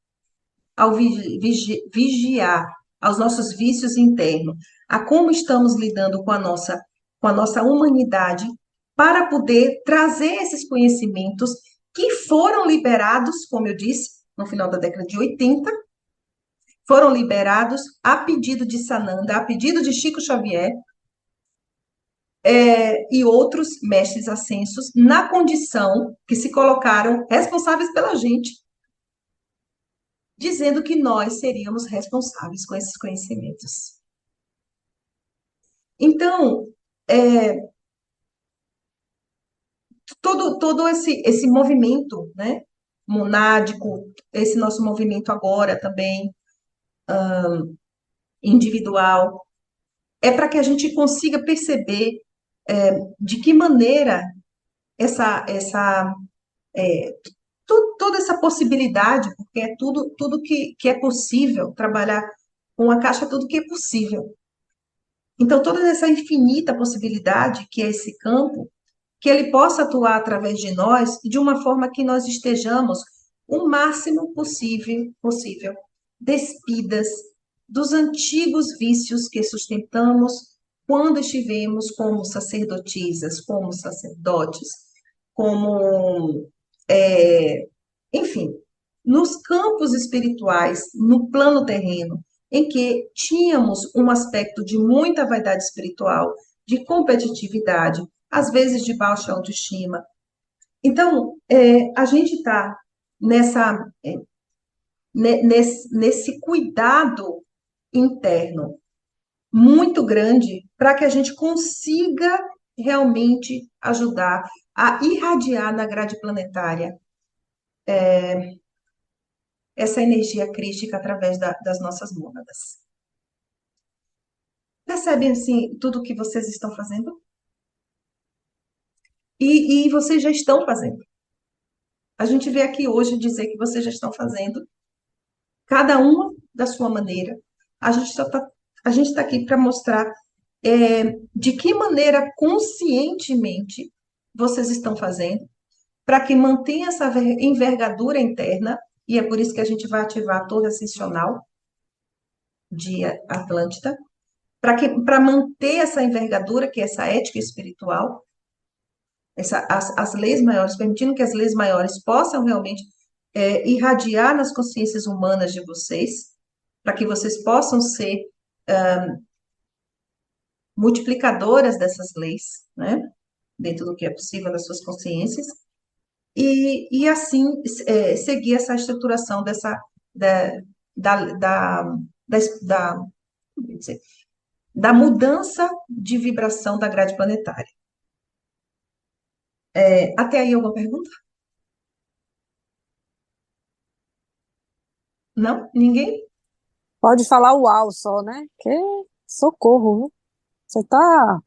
ao vigiar, aos nossos vícios internos, a como estamos lidando com a nossa humanidade, para poder trazer esses conhecimentos que foram liberados, como eu disse, no final da década de 80, foram liberados a pedido de Sananda, a pedido de Chico Xavier, e outros mestres ascensos, na condição que se colocaram responsáveis pela gente, dizendo que nós seríamos responsáveis com esses conhecimentos. Então, todo esse movimento, né, monádico, esse nosso movimento agora também, individual, é para que a gente consiga perceber de que maneira essa toda essa possibilidade, porque é tudo que é possível, trabalhar com a caixa, é tudo que é possível. Então, toda essa infinita possibilidade que é esse campo, que ele possa atuar através de nós de uma forma que nós estejamos o máximo possível despidas dos antigos vícios que sustentamos quando estivemos como sacerdotisas, como sacerdotes, como, enfim, nos campos espirituais, no plano terreno, em que tínhamos um aspecto de muita vaidade espiritual, de competitividade, às vezes de baixa autoestima. Então, a gente está nesse cuidado interno muito grande para que a gente consiga realmente ajudar a irradiar na grade planetária essa energia crística através das nossas mônadas. Percebem, assim, tudo o que vocês estão fazendo? E vocês já estão fazendo. A gente vê aqui hoje dizer que vocês já estão fazendo, cada uma da sua maneira. A gente está aqui para mostrar de que maneira conscientemente vocês estão fazendo, para que mantenha essa envergadura interna, e é por isso que a gente vai ativar a torre ascensional de Atlântida, para manter essa envergadura, que é essa ética espiritual, as leis maiores, permitindo que as leis maiores possam realmente irradiar nas consciências humanas de vocês, para que vocês possam ser multiplicadoras dessas leis, né? Dentro do que é possível nas suas consciências, e assim seguir essa estruturação da, da, da, da, da, como dizer, da mudança de vibração da grade planetária. Até aí alguma pergunta? Não? Ninguém? Pode falar uau só, né? Que socorro, viu? Você tá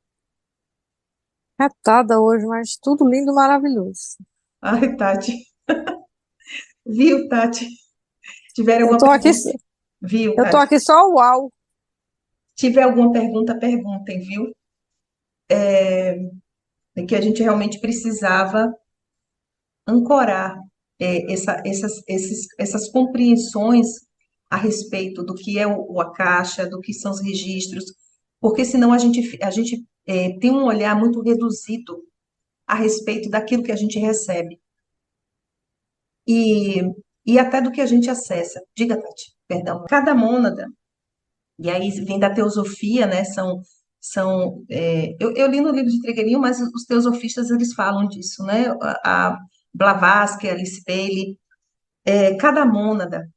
retada hoje, mas tudo lindo, maravilhoso. Ai, Tati. Viu, Tati? Tiver Eu alguma tô aqui, pergunta? Viu, eu tô Tati? aqui só uau. Tiver alguma pergunta, perguntem, viu? É que a gente realmente precisava ancorar essas compreensões a respeito do que é o Akasha, do que são os registros, porque senão a gente tem um olhar muito reduzido a respeito daquilo que a gente recebe e, e até do que a gente acessa. Diga, Tati, perdão. Cada mônada, e aí vem da teosofia, né? Eu li no livro de Trigueirinho, mas os teosofistas eles falam disso, né? A Blavatsky, Alice Bailey, cada mônada,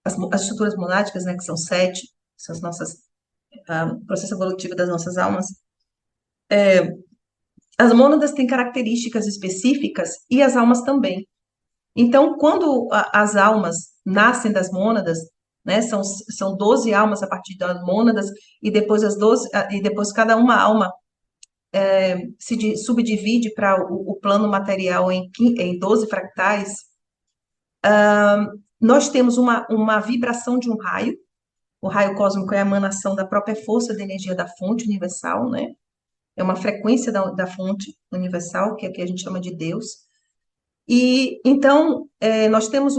as estruturas monádicas, né, que são 7, são as nossas, o processo evolutivo das nossas almas, as mônadas têm características específicas e as almas também. Então, quando as almas nascem das mônadas, né, são 12 almas a partir das mônadas, e depois e depois cada uma alma subdivide para o plano material em 12 fractais, nós temos uma vibração de um raio. O raio cósmico é a emanação da própria força da energia da fonte universal, né? É uma frequência da fonte universal, que aqui a gente chama de Deus. E então nós temos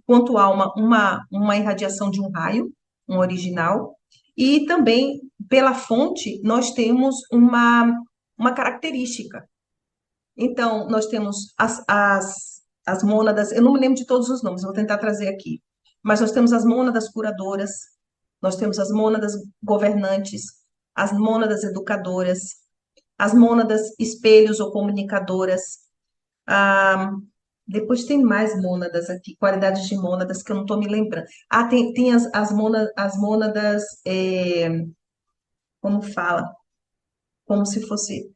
quanto a uma irradiação de um raio, um original, e também pela fonte nós temos uma característica. Então, nós temos as mônadas, eu não me lembro de todos os nomes, vou tentar trazer aqui, mas nós temos as mônadas curadoras, nós temos as mônadas governantes, as mônadas educadoras, as mônadas espelhos ou comunicadoras. Ah, depois tem mais mônadas aqui, qualidades de mônadas que eu não estou me lembrando. Ah, tem as mônadas, como fala? Como se fosse.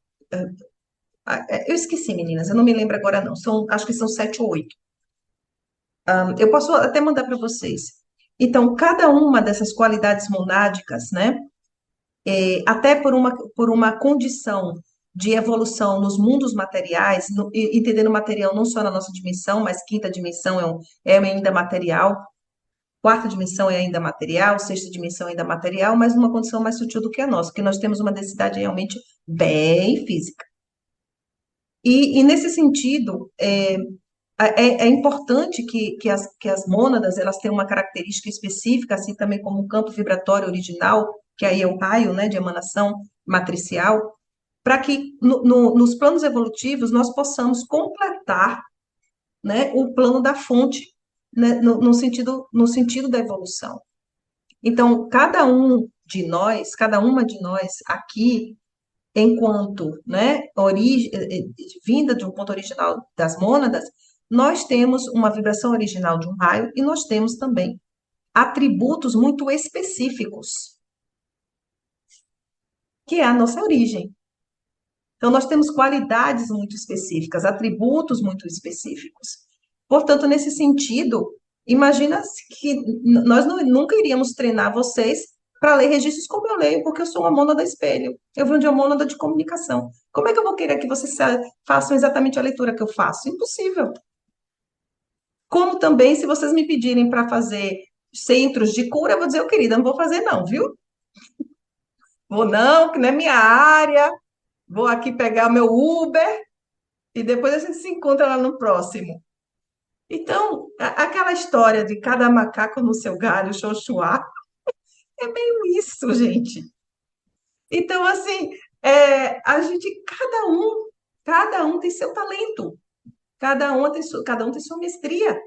Eu esqueci, meninas, eu não me lembro agora, não. Acho que são 7 ou 8. Eu posso até mandar para vocês. Então, cada uma dessas qualidades monádicas, né? Até por uma condição de evolução nos mundos materiais, entendendo o material não só na nossa dimensão, mas quinta dimensão é ainda material, quarta dimensão é ainda material, sexta dimensão é ainda material, mas numa condição mais sutil do que a nossa, porque nós temos uma densidade realmente bem física. E nesse sentido, é importante que as mônadas elas tenham uma característica específica, assim também como o campo vibratório original, que aí é o raio, né, de emanação matricial, para que nos planos evolutivos nós possamos completar, né, o plano da fonte, né, no sentido da evolução. Então, cada uma de nós aqui enquanto, né, vinda de um ponto original das mônadas, nós temos uma vibração original de um raio e nós temos também atributos muito específicos, que é a nossa origem. Então, nós temos qualidades muito específicas, atributos muito específicos. Portanto, nesse sentido, imagina que nós nunca iríamos treinar vocês para ler registros como eu leio, porque eu sou uma mônada espelho. Eu venho de uma mônada de comunicação. Como é que eu vou querer que vocês façam exatamente a leitura que eu faço? Impossível. Como também, se vocês me pedirem para fazer centros de cura, eu vou dizer, eu querida, não vou fazer não, viu? Vou não, que não é minha área. Vou aqui pegar meu Uber e depois a gente se encontra lá no próximo. Então, aquela história de cada macaco no seu galho, xoxuá, é meio isso, gente. Então, assim, a gente, cada um tem seu talento, cada um tem sua mestria.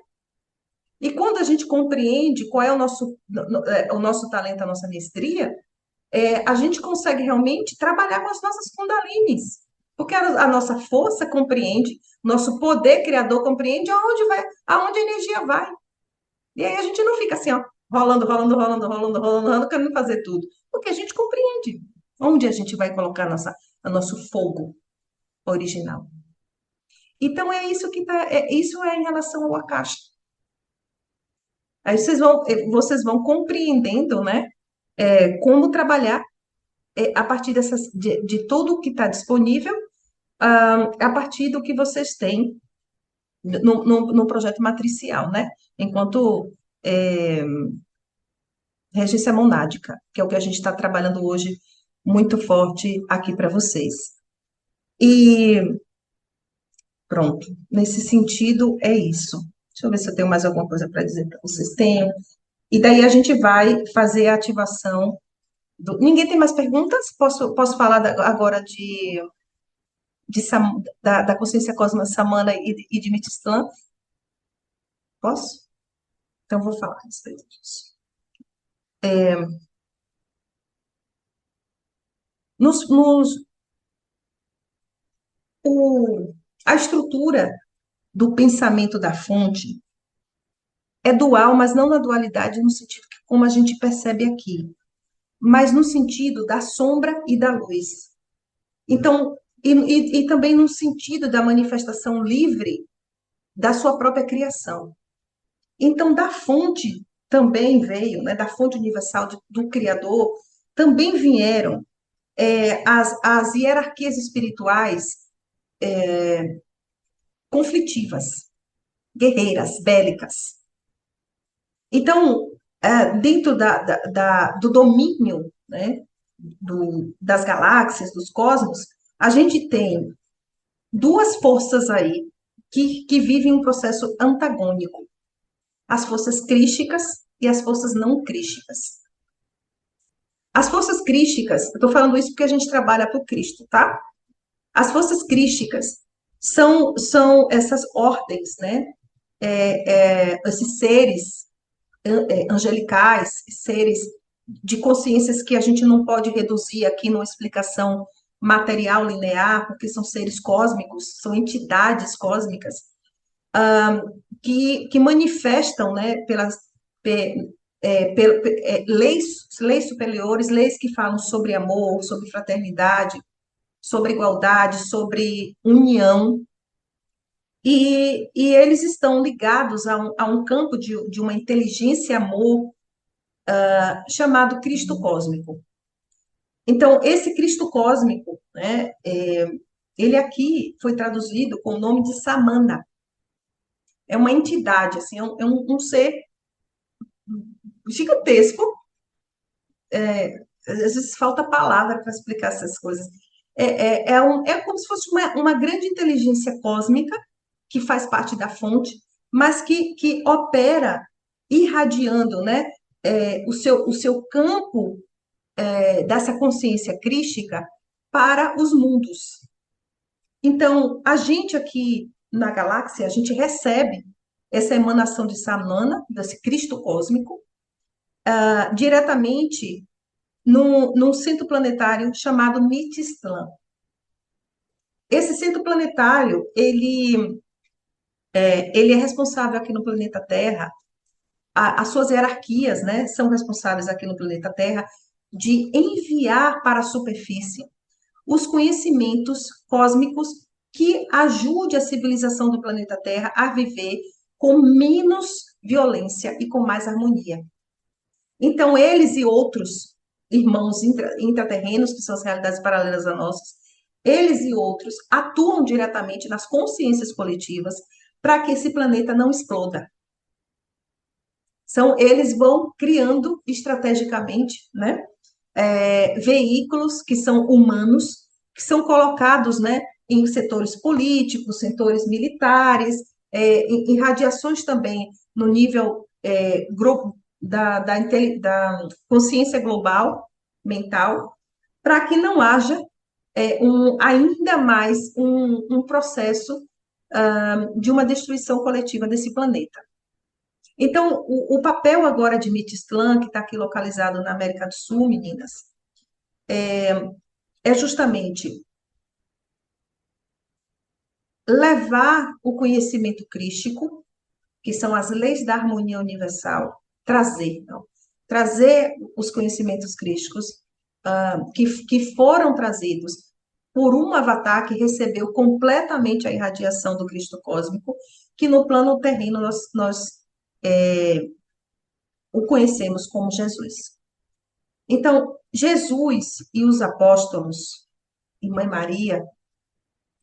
E quando a gente compreende qual é o nosso talento, a nossa mestria, a gente consegue realmente trabalhar com as nossas kundalinis. Porque a nossa força compreende, nosso poder criador compreende aonde a energia vai. E aí a gente não fica assim, ó, rolando, rolando, rolando, rolando, rolando, rolando, querendo fazer tudo. Porque a gente compreende onde a gente vai colocar o nosso fogo original. Então é isso que isso é em relação ao Akasha. Aí vocês vão compreendendo, né, como trabalhar a partir de tudo que está disponível, a partir do que vocês têm no projeto matricial, né? Enquanto regência monádica, que é o que a gente está trabalhando hoje muito forte aqui para vocês. E pronto, nesse sentido é isso. Deixa eu ver se eu tenho mais alguma coisa para dizer para vocês. Tenho. E daí a gente vai fazer a ativação Ninguém tem mais perguntas? Posso falar agora da consciência cósmica Samana e de Mitislã? Posso? Então, vou falar a respeito disso. Nos, nos, a estrutura do pensamento da fonte é dual, mas não na dualidade no sentido que, como a gente percebe aqui, mas no sentido da sombra e da luz. Então, e também no sentido da manifestação livre da sua própria criação. Então, da fonte também veio, né, da fonte universal do Criador, também vieram as hierarquias espirituais conflitivas, guerreiras, bélicas. Então, dentro do domínio, né, das galáxias, dos cosmos, a gente tem duas forças aí que vivem um processo antagônico: as forças crísticas e as forças não crísticas. As forças crísticas, eu estou falando isso porque a gente trabalha para o Cristo, tá? As forças crísticas são essas ordens, né? Esses seres angelicais, seres de consciências que a gente não pode reduzir aqui numa explicação material linear, porque são seres cósmicos, são entidades cósmicas, que manifestam, né, leis superiores, leis que falam sobre amor, sobre fraternidade, sobre igualdade, sobre união, e eles estão ligados a um campo de uma inteligência amor chamado Cristo cósmico. Então, esse Cristo cósmico, né, ele aqui foi traduzido com o nome de Samana. É uma entidade, assim, um ser gigantesco. Às vezes falta palavra para explicar essas coisas. É como se fosse uma grande inteligência cósmica que faz parte da fonte, mas que opera irradiando, né, o seu campo dessa consciência crística para os mundos. Então, a gente aqui na galáxia, a gente recebe essa emanação de Samana, desse Cristo cósmico, diretamente num centro planetário chamado Mistlan. Esse centro planetário, ele é responsável aqui no planeta Terra, as suas hierarquias, né, são responsáveis aqui no planeta Terra de enviar para a superfície os conhecimentos cósmicos que ajude a civilização do planeta Terra a viver com menos violência e com mais harmonia. Então, eles e outros irmãos intraterrenos, que são as realidades paralelas a nossas, eles e outros atuam diretamente nas consciências coletivas para que esse planeta não exploda. Eles vão criando estrategicamente, né, veículos que são humanos, que são colocados, né, em setores políticos, setores militares, em radiações também no nível da consciência global, mental, para que não haja ainda mais um processo de uma destruição coletiva desse planeta. Então, o papel agora de Mistlan, que está aqui localizado na América do Sul, meninas, é justamente levar o conhecimento crístico, que são as leis da harmonia universal, trazer os conhecimentos crísticos que foram trazidos por um avatar que recebeu completamente a irradiação do Cristo cósmico, que no plano terreno nós o conhecemos como Jesus. Então, Jesus e os apóstolos, e Mãe Maria,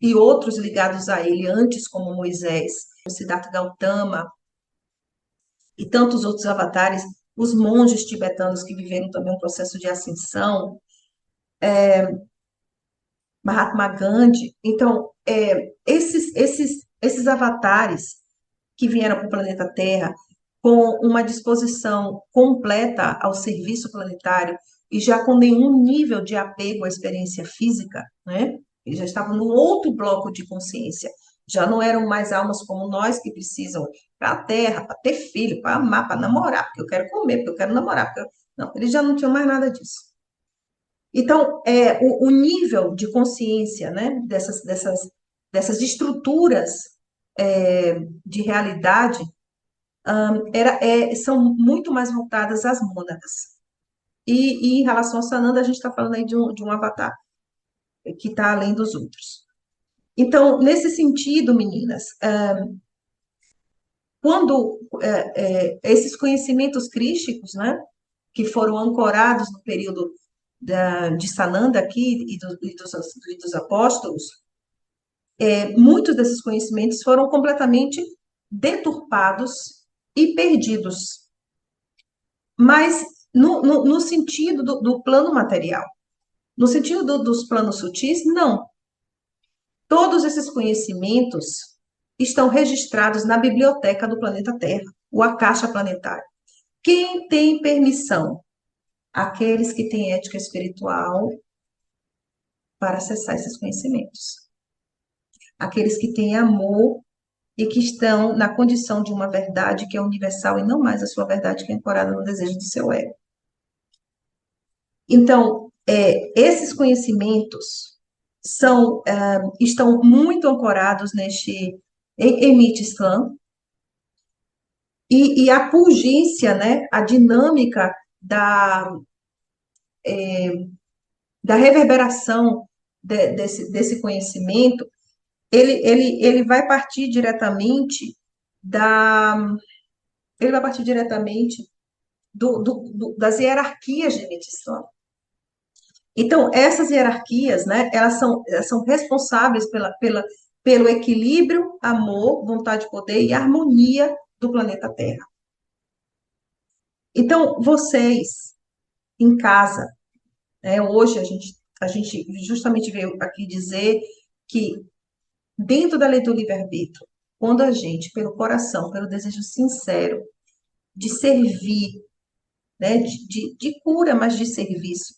e outros ligados a ele antes, como Moisés, Siddhartha Gautama, e tantos outros avatares, os monges tibetanos que viveram também um processo de ascensão, Mahatma Gandhi. Então, esses avatares que vieram para o planeta Terra com uma disposição completa ao serviço planetário e já com nenhum nível de apego à experiência física, né? Eles já estavam num outro bloco de consciência. Já não eram mais almas como nós que precisam para a Terra, para ter filho, para amar, para namorar, porque eu quero comer, porque eu quero namorar. Não, eles já não tinham mais nada disso. Então, o nível de consciência, né, dessas estruturas de realidade são muito mais voltadas às mônadas. E em relação ao Sananda, a gente está falando aí de um avatar que está além dos outros. Então, nesse sentido, meninas, quando esses conhecimentos crísticos, né, que foram ancorados no período de Sananda aqui e dos apóstolos, muitos desses conhecimentos foram completamente deturpados e perdidos, mas no sentido do plano material. No sentido dos planos sutis, não. Todos esses conhecimentos estão registrados na biblioteca do planeta Terra, o Akasha planetário. Quem tem permissão? Aqueles que têm ética espiritual para acessar esses conhecimentos. Aqueles que têm amor e que estão na condição de uma verdade que é universal e não mais a sua verdade que é ancorada no desejo do seu ego. Então, esses conhecimentos estão muito ancorados em Mit Islam, e a pungência, né, a dinâmica da reverberação desse conhecimento, ele vai partir diretamente da, ele vai partir diretamente das hierarquias de Mit Islam. Então, essas hierarquias, né, elas são responsáveis pelo equilíbrio, amor, vontade, poder e harmonia do planeta Terra. Então, vocês, em casa, né, hoje a gente justamente veio aqui dizer que, dentro da lei do livre-arbítrio, quando a gente, pelo coração, pelo desejo sincero de servir, né, de cura, mas de serviço,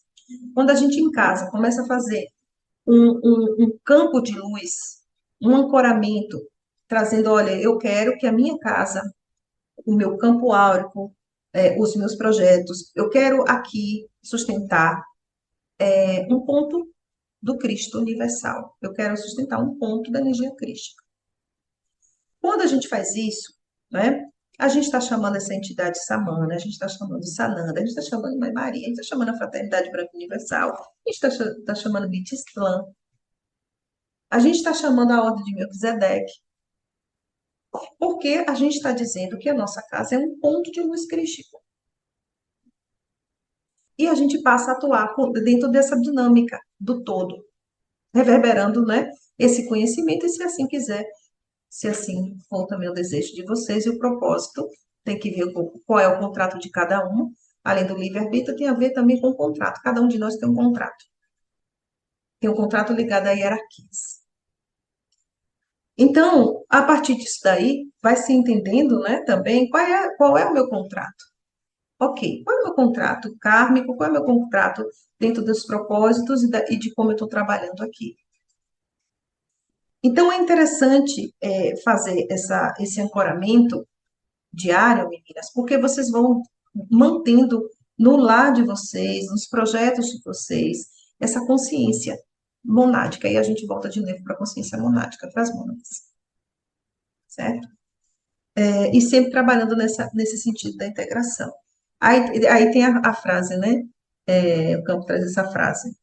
quando a gente em casa começa a fazer um campo de luz, um ancoramento, trazendo, olha, eu quero que a minha casa, o meu campo áurico, os meus projetos, eu quero aqui sustentar um ponto do Cristo universal. Eu quero sustentar um ponto da energia crística. Quando a gente faz isso, né, a gente está chamando essa entidade Samana, a gente está chamando Sananda, a gente está chamando Mãe Maria, a gente está chamando a Fraternidade Branca Universal, a gente está chamando Bit Islam, a gente está chamando a Ordem de Melquisedeque, porque a gente está dizendo que a nossa casa é um ponto de luz crístico. E a gente passa a atuar dentro dessa dinâmica do todo, reverberando, né, esse conhecimento, e se assim quiser, se assim for também o desejo de vocês e o propósito, tem que ver qual é o contrato de cada um, além do livre-arbítrio, tem a ver também com o contrato. Cada um de nós tem um contrato. Tem um contrato ligado a hierarquias. Então, a partir disso daí, vai se entendendo, né, também qual é o meu contrato. Ok, qual é o meu contrato kármico, qual é o meu contrato dentro dos propósitos e de como eu estou trabalhando aqui. Então, é interessante fazer esse ancoramento diário, meninas, porque vocês vão mantendo no lar de vocês, nos projetos de vocês, essa consciência monádica. E a gente volta de novo para a consciência monádica, para as mônadas. Certo? E sempre trabalhando nesse sentido da integração. Aí tem a frase, né? O campo traz essa frase.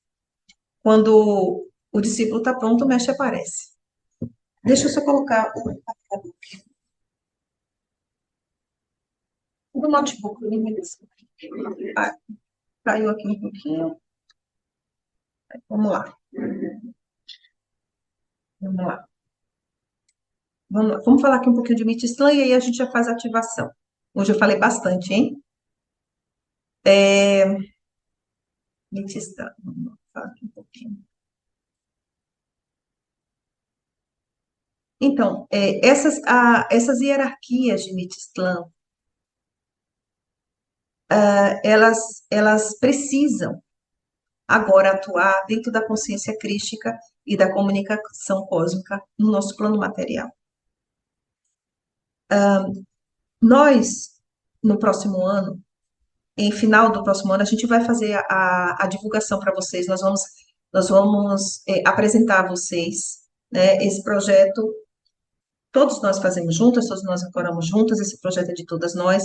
Quando o discípulo está pronto, o mestre aparece. Deixa eu só colocar o notebook. Caiu aqui um pouquinho. Vamos lá. Vamos lá. Vamos falar aqui um pouquinho de Mitisclã e aí a gente já faz a ativação. Hoje eu falei bastante, hein? Mitisclã. Vamos falar aqui um pouquinho. Então, essas hierarquias de Mitisclã, elas precisam agora atuar dentro da consciência crística e da comunicação cósmica no nosso plano material. Nós, no próximo ano, em final do próximo ano, a gente vai fazer a divulgação para vocês. Nós vamos apresentar a vocês, né, esse projeto. Todos nós fazemos juntas, todos nós ancoramos juntas, esse projeto é de todas nós,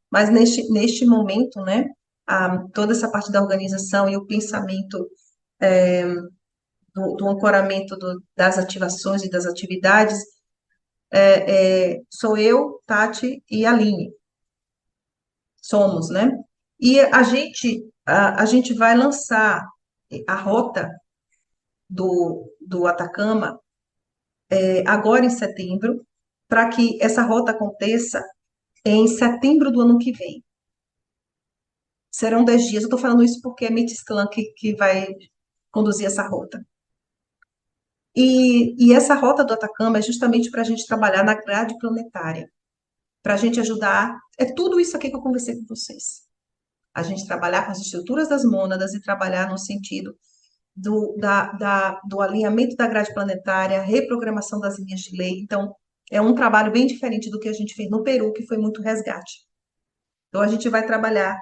mas neste momento, né, toda essa parte da organização e o pensamento do ancoramento das ativações e das atividades, sou eu, Tati e Aline. Somos, né? E a gente a gente vai lançar a rota do Atacama agora em setembro, para que essa rota aconteça em setembro do ano que vem. Serão 10 dias. Eu estou falando isso porque é Mitislã que vai conduzir essa rota. E essa rota do Atacama é justamente para a gente trabalhar na grade planetária, para a gente ajudar. É tudo isso aqui que eu conversei com vocês. A gente trabalhar com as estruturas das mônadas e trabalhar no sentido do alinhamento da grade planetária, reprogramação das linhas de lei. Então, é um trabalho bem diferente do que a gente fez no Peru, que foi muito resgate. Então, a gente vai trabalhar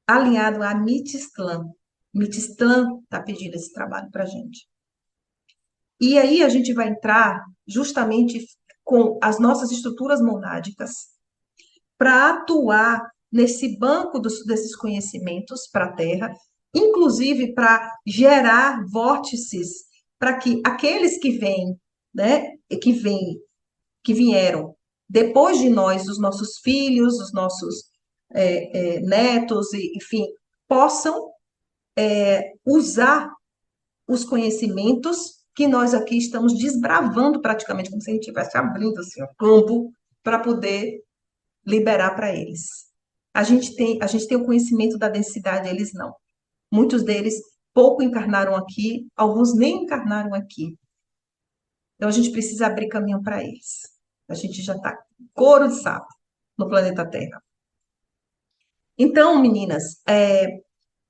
alinhado a Mitislã. Mitislã está pedindo esse trabalho para a gente. E aí a gente vai entrar justamente com as nossas estruturas monádicas para atuar nesse banco desses conhecimentos para a Terra, inclusive para gerar vórtices para que aqueles que vêm, né, que vieram depois de nós, os nossos filhos, os nossos netos, enfim, possam usar os conhecimentos que nós aqui estamos desbravando praticamente, como se a gente estivesse abrindo assim, o campo para poder liberar para eles. A gente tem o conhecimento da densidade, eles não. Muitos deles pouco encarnaram aqui, alguns nem encarnaram aqui. Então a gente precisa abrir caminho para eles. A gente já está couro de sapo no planeta Terra. Então, meninas,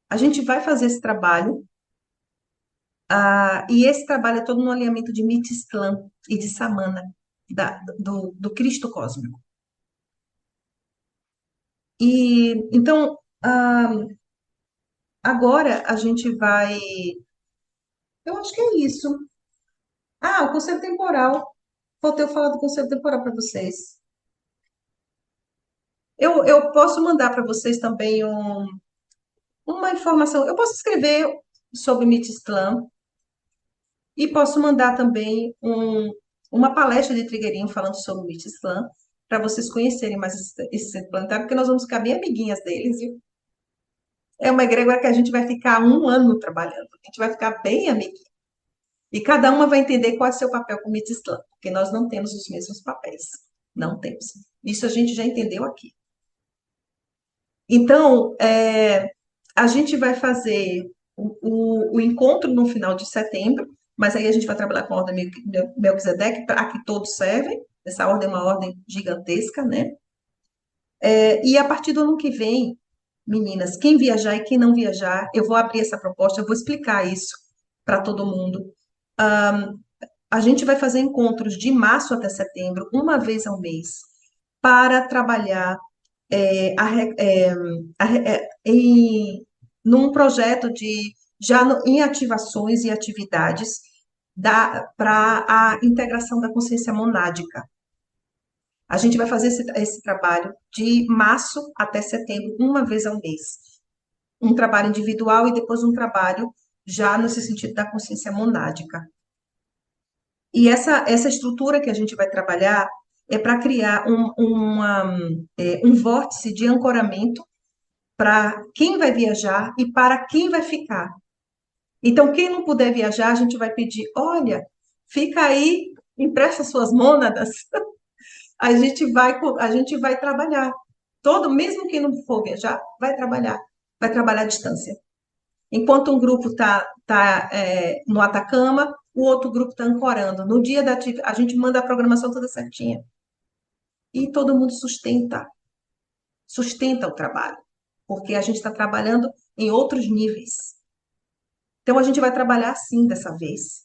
a gente vai fazer esse trabalho, e esse trabalho é todo no alinhamento de Mitislã e de Samana, do Cristo cósmico. E então, agora a gente vai. Eu acho que é isso. Ah, o conselho temporal. Faltei eu falar do conselho temporal para vocês. Eu posso mandar para vocês também uma informação. Eu posso escrever sobre Mitislã e posso mandar também uma palestra de Trigueirinho falando sobre o Mitislã, para vocês conhecerem mais esse centro planetário, porque nós vamos ficar bem amiguinhas deles, viu? É uma egrégora que a gente vai ficar 1 ano trabalhando. A gente vai ficar bem amiguinha. E cada uma vai entender qual é o seu papel com o Mitislã, porque nós não temos os mesmos papéis. Não temos. Isso a gente já entendeu aqui. Então, a gente vai fazer o encontro no final de setembro, mas aí a gente vai trabalhar com a ordem Melquisedeque, para que todos servem. Essa ordem é uma ordem gigantesca, né? E a partir do ano que vem, meninas, quem viajar e quem não viajar, eu vou abrir essa proposta, eu vou explicar isso para todo mundo. A gente vai fazer encontros de março até setembro, uma vez ao mês, para trabalhar num projeto em ativações e atividades para a integração da consciência monádica. A gente vai fazer esse trabalho de março até setembro, uma vez ao mês. Um trabalho individual e depois um trabalho já nesse sentido da consciência monádica. E essa estrutura que a gente vai trabalhar é para criar um vórtice de ancoramento para quem vai viajar e para quem vai ficar. Então, quem não puder viajar, a gente vai pedir, olha, fica aí, empresta suas mônadas, a gente vai trabalhar. Mesmo quem não for viajar, vai trabalhar à distância. Enquanto um grupo tá no Atacama, o outro grupo está ancorando. No dia da atividade, a gente manda a programação toda certinha. E todo mundo sustenta o trabalho, porque a gente está trabalhando em outros níveis. Então, a gente vai trabalhar assim dessa vez.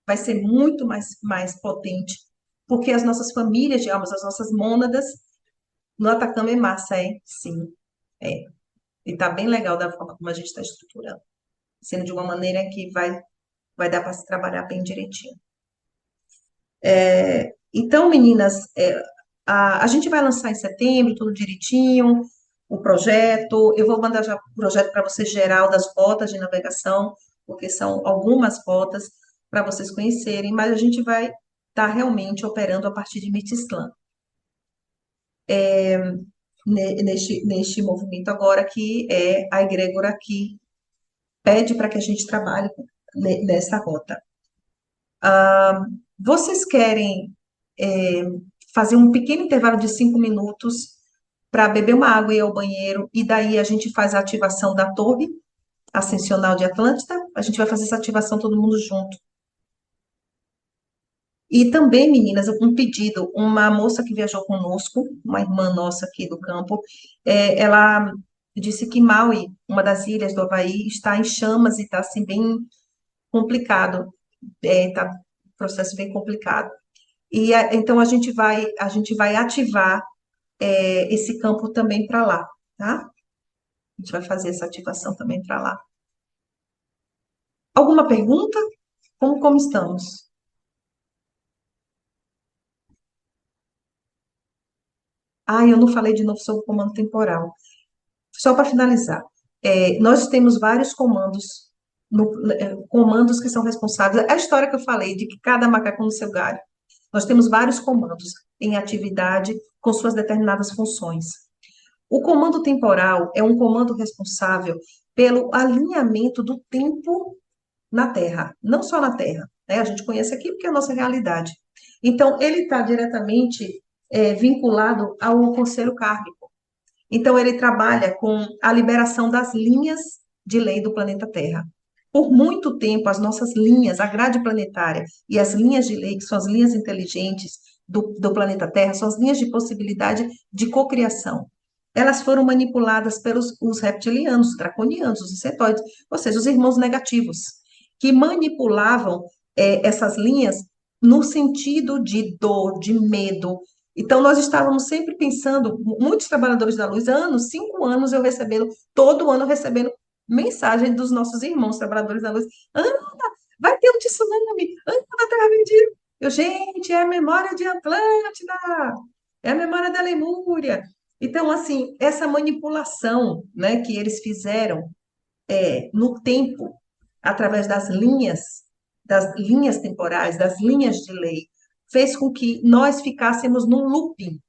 Vai ser muito mais potente, porque as nossas famílias de almas, as nossas mônadas, no Atacama é massa, sim, é. E tá bem legal da forma como a gente está estruturando, sendo de uma maneira que vai dar para se trabalhar bem direitinho. Então, meninas, a gente vai lançar em setembro, tudo direitinho, o projeto. Eu vou mandar já o projeto para vocês geral das rotas de navegação, porque são algumas rotas para vocês conhecerem, mas a gente vai estar realmente operando a partir de Mitislã. neste movimento agora, que é a egrégora que pede para que a gente trabalhe nessa rota. Vocês querem é, fazer um pequeno intervalo de 5 minutos para beber uma água e ir ao banheiro, e daí a gente faz a ativação da torre ascensional de Atlântida? A gente vai fazer essa ativação todo mundo junto. E também, meninas, um pedido, uma moça que viajou conosco, uma irmã nossa aqui do campo, ela disse que Maui, uma das ilhas do Havaí, está em chamas e está assim bem complicado, está um processo bem complicado. E então a gente vai ativar esse campo também para lá, tá? A gente vai fazer essa ativação também para lá. Alguma pergunta? Como estamos? Ah, eu não falei de novo sobre o comando temporal. Só para finalizar, nós temos vários comandos, comandos que são responsáveis. A história que eu falei de que cada macaco no seu galho. Nós temos vários comandos em atividade com suas determinadas funções. O comando temporal é um comando responsável pelo alinhamento do tempo na Terra, não só na Terra, né? A gente conhece aqui porque é a nossa realidade. Então, ele está diretamente vinculado ao conselho kármico. Então, ele trabalha com a liberação das linhas de lei do planeta Terra. Por muito tempo, as nossas linhas, a grade planetária e as linhas de lei, que são as linhas inteligentes do planeta Terra, são as linhas de possibilidade de cocriação. Elas foram manipuladas pelos os reptilianos, os draconianos, os insetoides, ou seja, os irmãos negativos, que manipulavam essas linhas no sentido de dor, de medo. Então, nós estávamos sempre pensando, muitos trabalhadores da luz, anos, 5 anos eu recebendo, todo ano recebendo mensagem dos nossos irmãos trabalhadores da luz. Ana, vai ter um tsunami, Ana, a Terra vendida. Gente, é a memória de Atlântida, é a memória da Lemúria. Então, assim, essa manipulação, né, que eles fizeram no tempo, através das linhas temporais, das linhas de lei, fez com que nós ficássemos num looping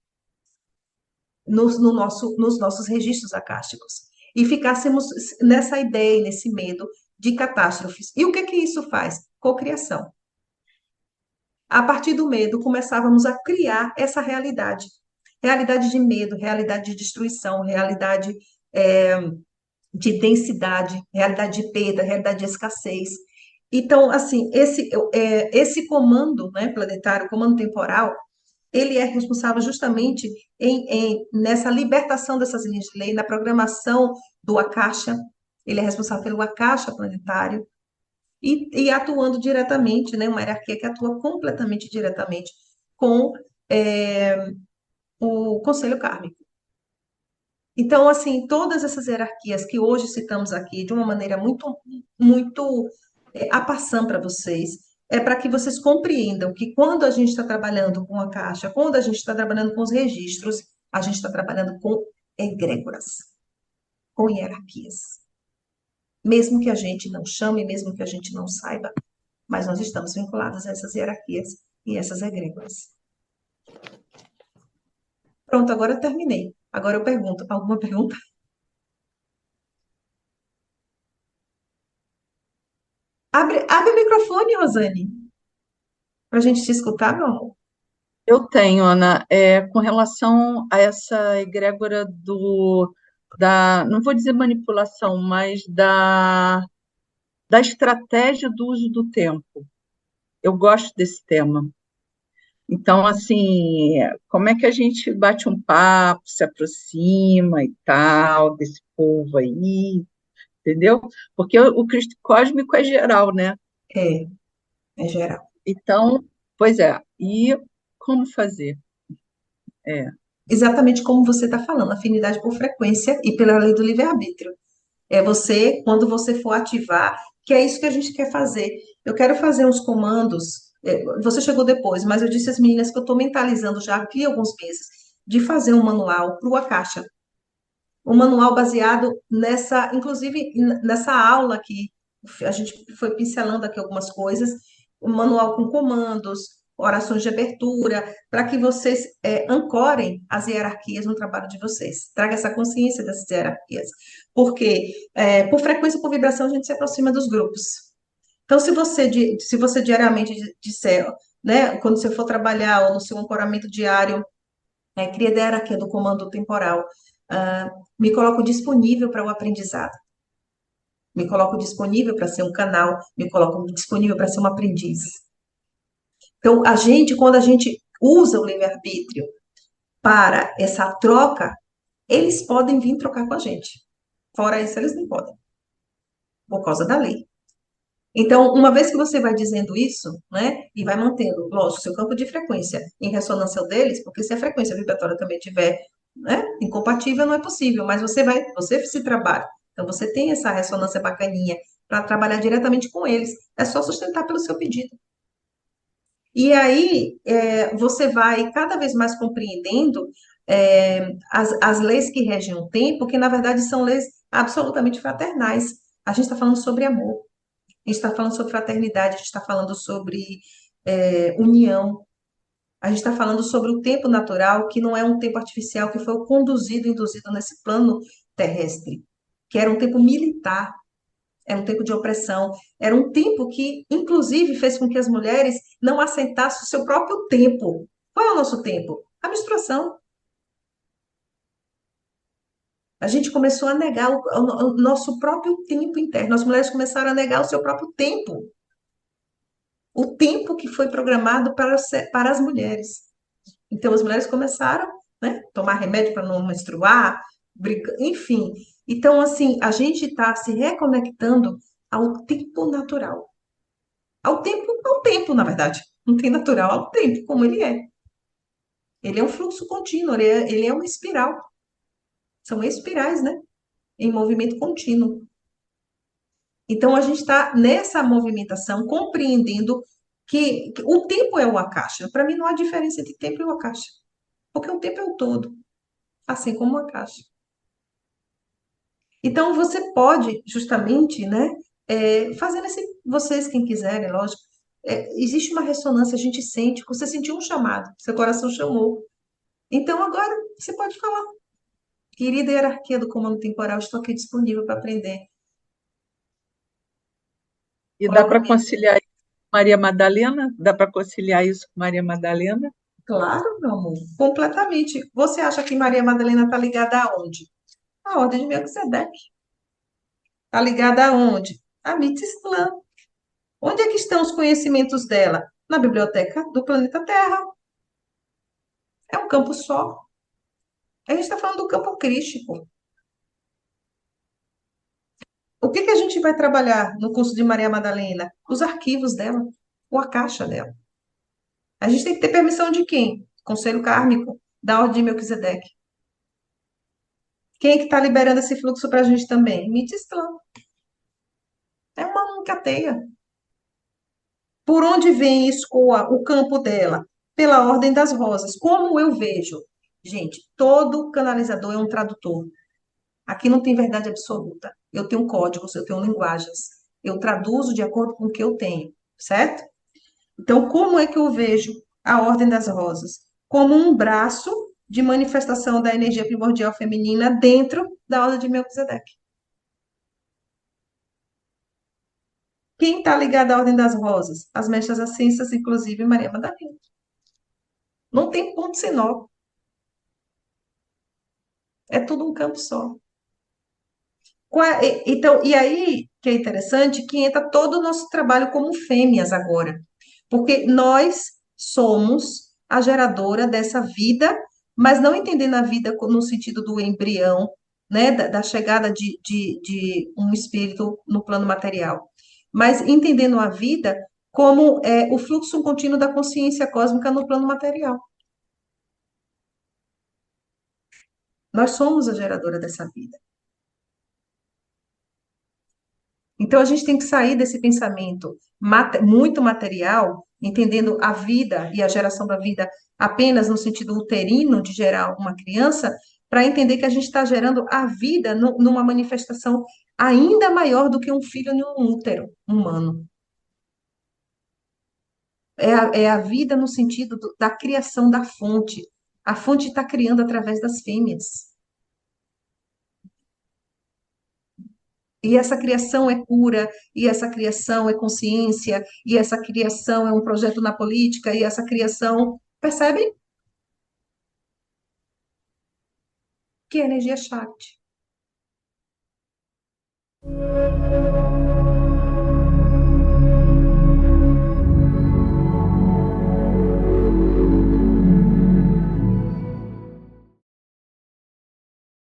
nos nossos registros acásticos e ficássemos nessa ideia, nesse medo de catástrofes. E o que isso faz? Cocriação. A partir do medo, começávamos a criar essa realidade. Realidade de medo, realidade de destruição, realidade de densidade, realidade de perda, realidade de escassez. Então, assim, esse comando, né, planetário, comando temporal, ele é responsável justamente nessa libertação dessas linhas de lei, na programação do Akasha, ele é responsável pelo Akasha planetário, e atuando diretamente, né, uma hierarquia que atua completamente diretamente com o Conselho Kármico. Então, assim, todas essas hierarquias que hoje citamos aqui, de uma maneira muito, muito a passar para vocês, é para que vocês compreendam que quando a gente está trabalhando com a caixa, quando a gente está trabalhando com os registros, a gente está trabalhando com egrégoras, com hierarquias. Mesmo que a gente não chame, mesmo que a gente não saiba, mas nós estamos vinculados a essas hierarquias e essas egrégoras. Pronto, agora eu terminei. Agora eu pergunto, alguma pergunta? Abre o microfone, Rosane, para a gente te escutar, meu amor. Eu tenho, Ana, com relação a essa egrégora não vou dizer manipulação, mas da estratégia do uso do tempo. Eu gosto desse tema. Então, assim, como é que a gente bate um papo, se aproxima e tal, desse povo aí, entendeu? Porque o Cristo cósmico é geral, né? É geral. Então, pois é, e como fazer? Exatamente como você está falando, afinidade por frequência e pela lei do livre-arbítrio. É você, quando você for ativar, que é isso que a gente quer fazer. Eu quero fazer uns comandos. Você chegou depois, mas eu disse às meninas que eu estou mentalizando já aqui alguns meses de fazer um manual para o Akasha. Um manual baseado nessa, inclusive nessa aula que a gente foi pincelando aqui algumas coisas, um manual com comandos, orações de abertura, para que vocês ancorem as hierarquias no trabalho de vocês. Traga essa consciência dessas hierarquias. Porque, por frequência, por vibração, a gente se aproxima dos grupos. Então, se você diariamente disser, né, quando você for trabalhar ou no seu ancoramento diário, cria a hierarquia do comando temporal, me coloco disponível para o aprendizado, me coloco disponível para ser um canal, me coloco disponível para ser um aprendiz. Então, quando a gente usa o livre-arbítrio para essa troca, eles podem vir trocar com a gente. Fora isso, eles não podem, por causa da lei. Então, uma vez que você vai dizendo isso, né, e vai mantendo, lógico, seu campo de frequência em ressonância ao deles, porque se a frequência vibratória também tiver, né, incompatível, não é possível, mas você se trabalha. Então, você tem essa ressonância bacaninha para trabalhar diretamente com eles. É só sustentar pelo seu pedido. E aí, você vai cada vez mais compreendendo as leis que regem o tempo, que na verdade são leis absolutamente fraternais. A gente está falando sobre amor. A gente está falando sobre fraternidade, a gente está falando sobre união, a gente está falando sobre o tempo natural, que não é um tempo artificial, que foi conduzido, induzido nesse plano terrestre, que era um tempo militar, era um tempo de opressão, era um tempo que, inclusive, fez com que as mulheres não aceitassem o seu próprio tempo. Qual é o nosso tempo? A menstruação. A gente começou a negar o nosso próprio tempo interno. As mulheres começaram a negar o seu próprio tempo. O tempo que foi programado para as mulheres. Então, as mulheres começaram, né, a tomar remédio para não menstruar, enfim. Então, assim, a gente está se reconectando ao tempo natural. Ao tempo, na verdade. Não tem natural, ao tempo, como ele é. Ele é um fluxo contínuo, ele é uma espiral. São espirais, né? Em movimento contínuo. Então, a gente está nessa movimentação, compreendendo que o tempo é o akasha. Para mim, não há diferença entre tempo e o akasha. Porque o tempo é o todo, assim como o akasha. Então, você pode, justamente, né, fazendo vocês, quem quiserem, lógico, existe uma ressonância, a gente sente, você sentiu um chamado, seu coração chamou. Então, agora, você pode falar. Querida hierarquia do comando temporal, estou aqui disponível para aprender. E dá Coloca para conciliar isso com Maria Madalena? Dá para conciliar isso com Maria Madalena? Claro, meu amor, completamente. Você acha que Maria Madalena está ligada aonde? A ordem de Melquisedeque. Está ligada aonde? A Mitislã. Onde é que estão os conhecimentos dela? Na biblioteca do planeta Terra. É um campo só. A gente está falando do campo crístico. O que que a gente vai trabalhar no curso de Maria Madalena? Os arquivos dela, ou a caixa dela. A gente tem que ter permissão de quem? Conselho kármico, da ordem de Melquisedeque. Quem é que está liberando esse fluxo para a gente também? Mitislã. É uma única teia. Por onde vem e escoa o campo dela? Pela ordem das rosas. Como eu vejo? Gente, todo canalizador é um tradutor. Aqui não tem verdade absoluta. Eu tenho códigos, eu tenho linguagens. Eu traduzo de acordo com o que eu tenho, certo? Então, como é que eu vejo a ordem das rosas? Como um braço de manifestação da energia primordial feminina dentro da ordem de Melquisedeque. Quem está ligado à ordem das rosas? As mestras ascensas, inclusive Maria Madalena. Não tem ponto sem nó. É tudo um campo só. Então, e aí que é interessante que entra todo o nosso trabalho como fêmeas agora. Porque nós somos a geradora dessa vida, mas não entendendo a vida no sentido do embrião, né, da chegada de um espírito no plano material, mas entendendo a vida como o fluxo contínuo da consciência cósmica no plano material. Nós somos a geradora dessa vida. Então, a gente tem que sair desse pensamento muito material, entendendo a vida e a geração da vida apenas no sentido uterino de gerar uma criança, para entender que a gente está gerando a vida numa manifestação ainda maior do que um filho num útero humano. é a vida no sentido da criação da fonte. A fonte está criando através das fêmeas. E essa criação é cura, e essa criação é consciência, e essa criação é um projeto na política, e essa criação, percebem? Que é energia Shakti.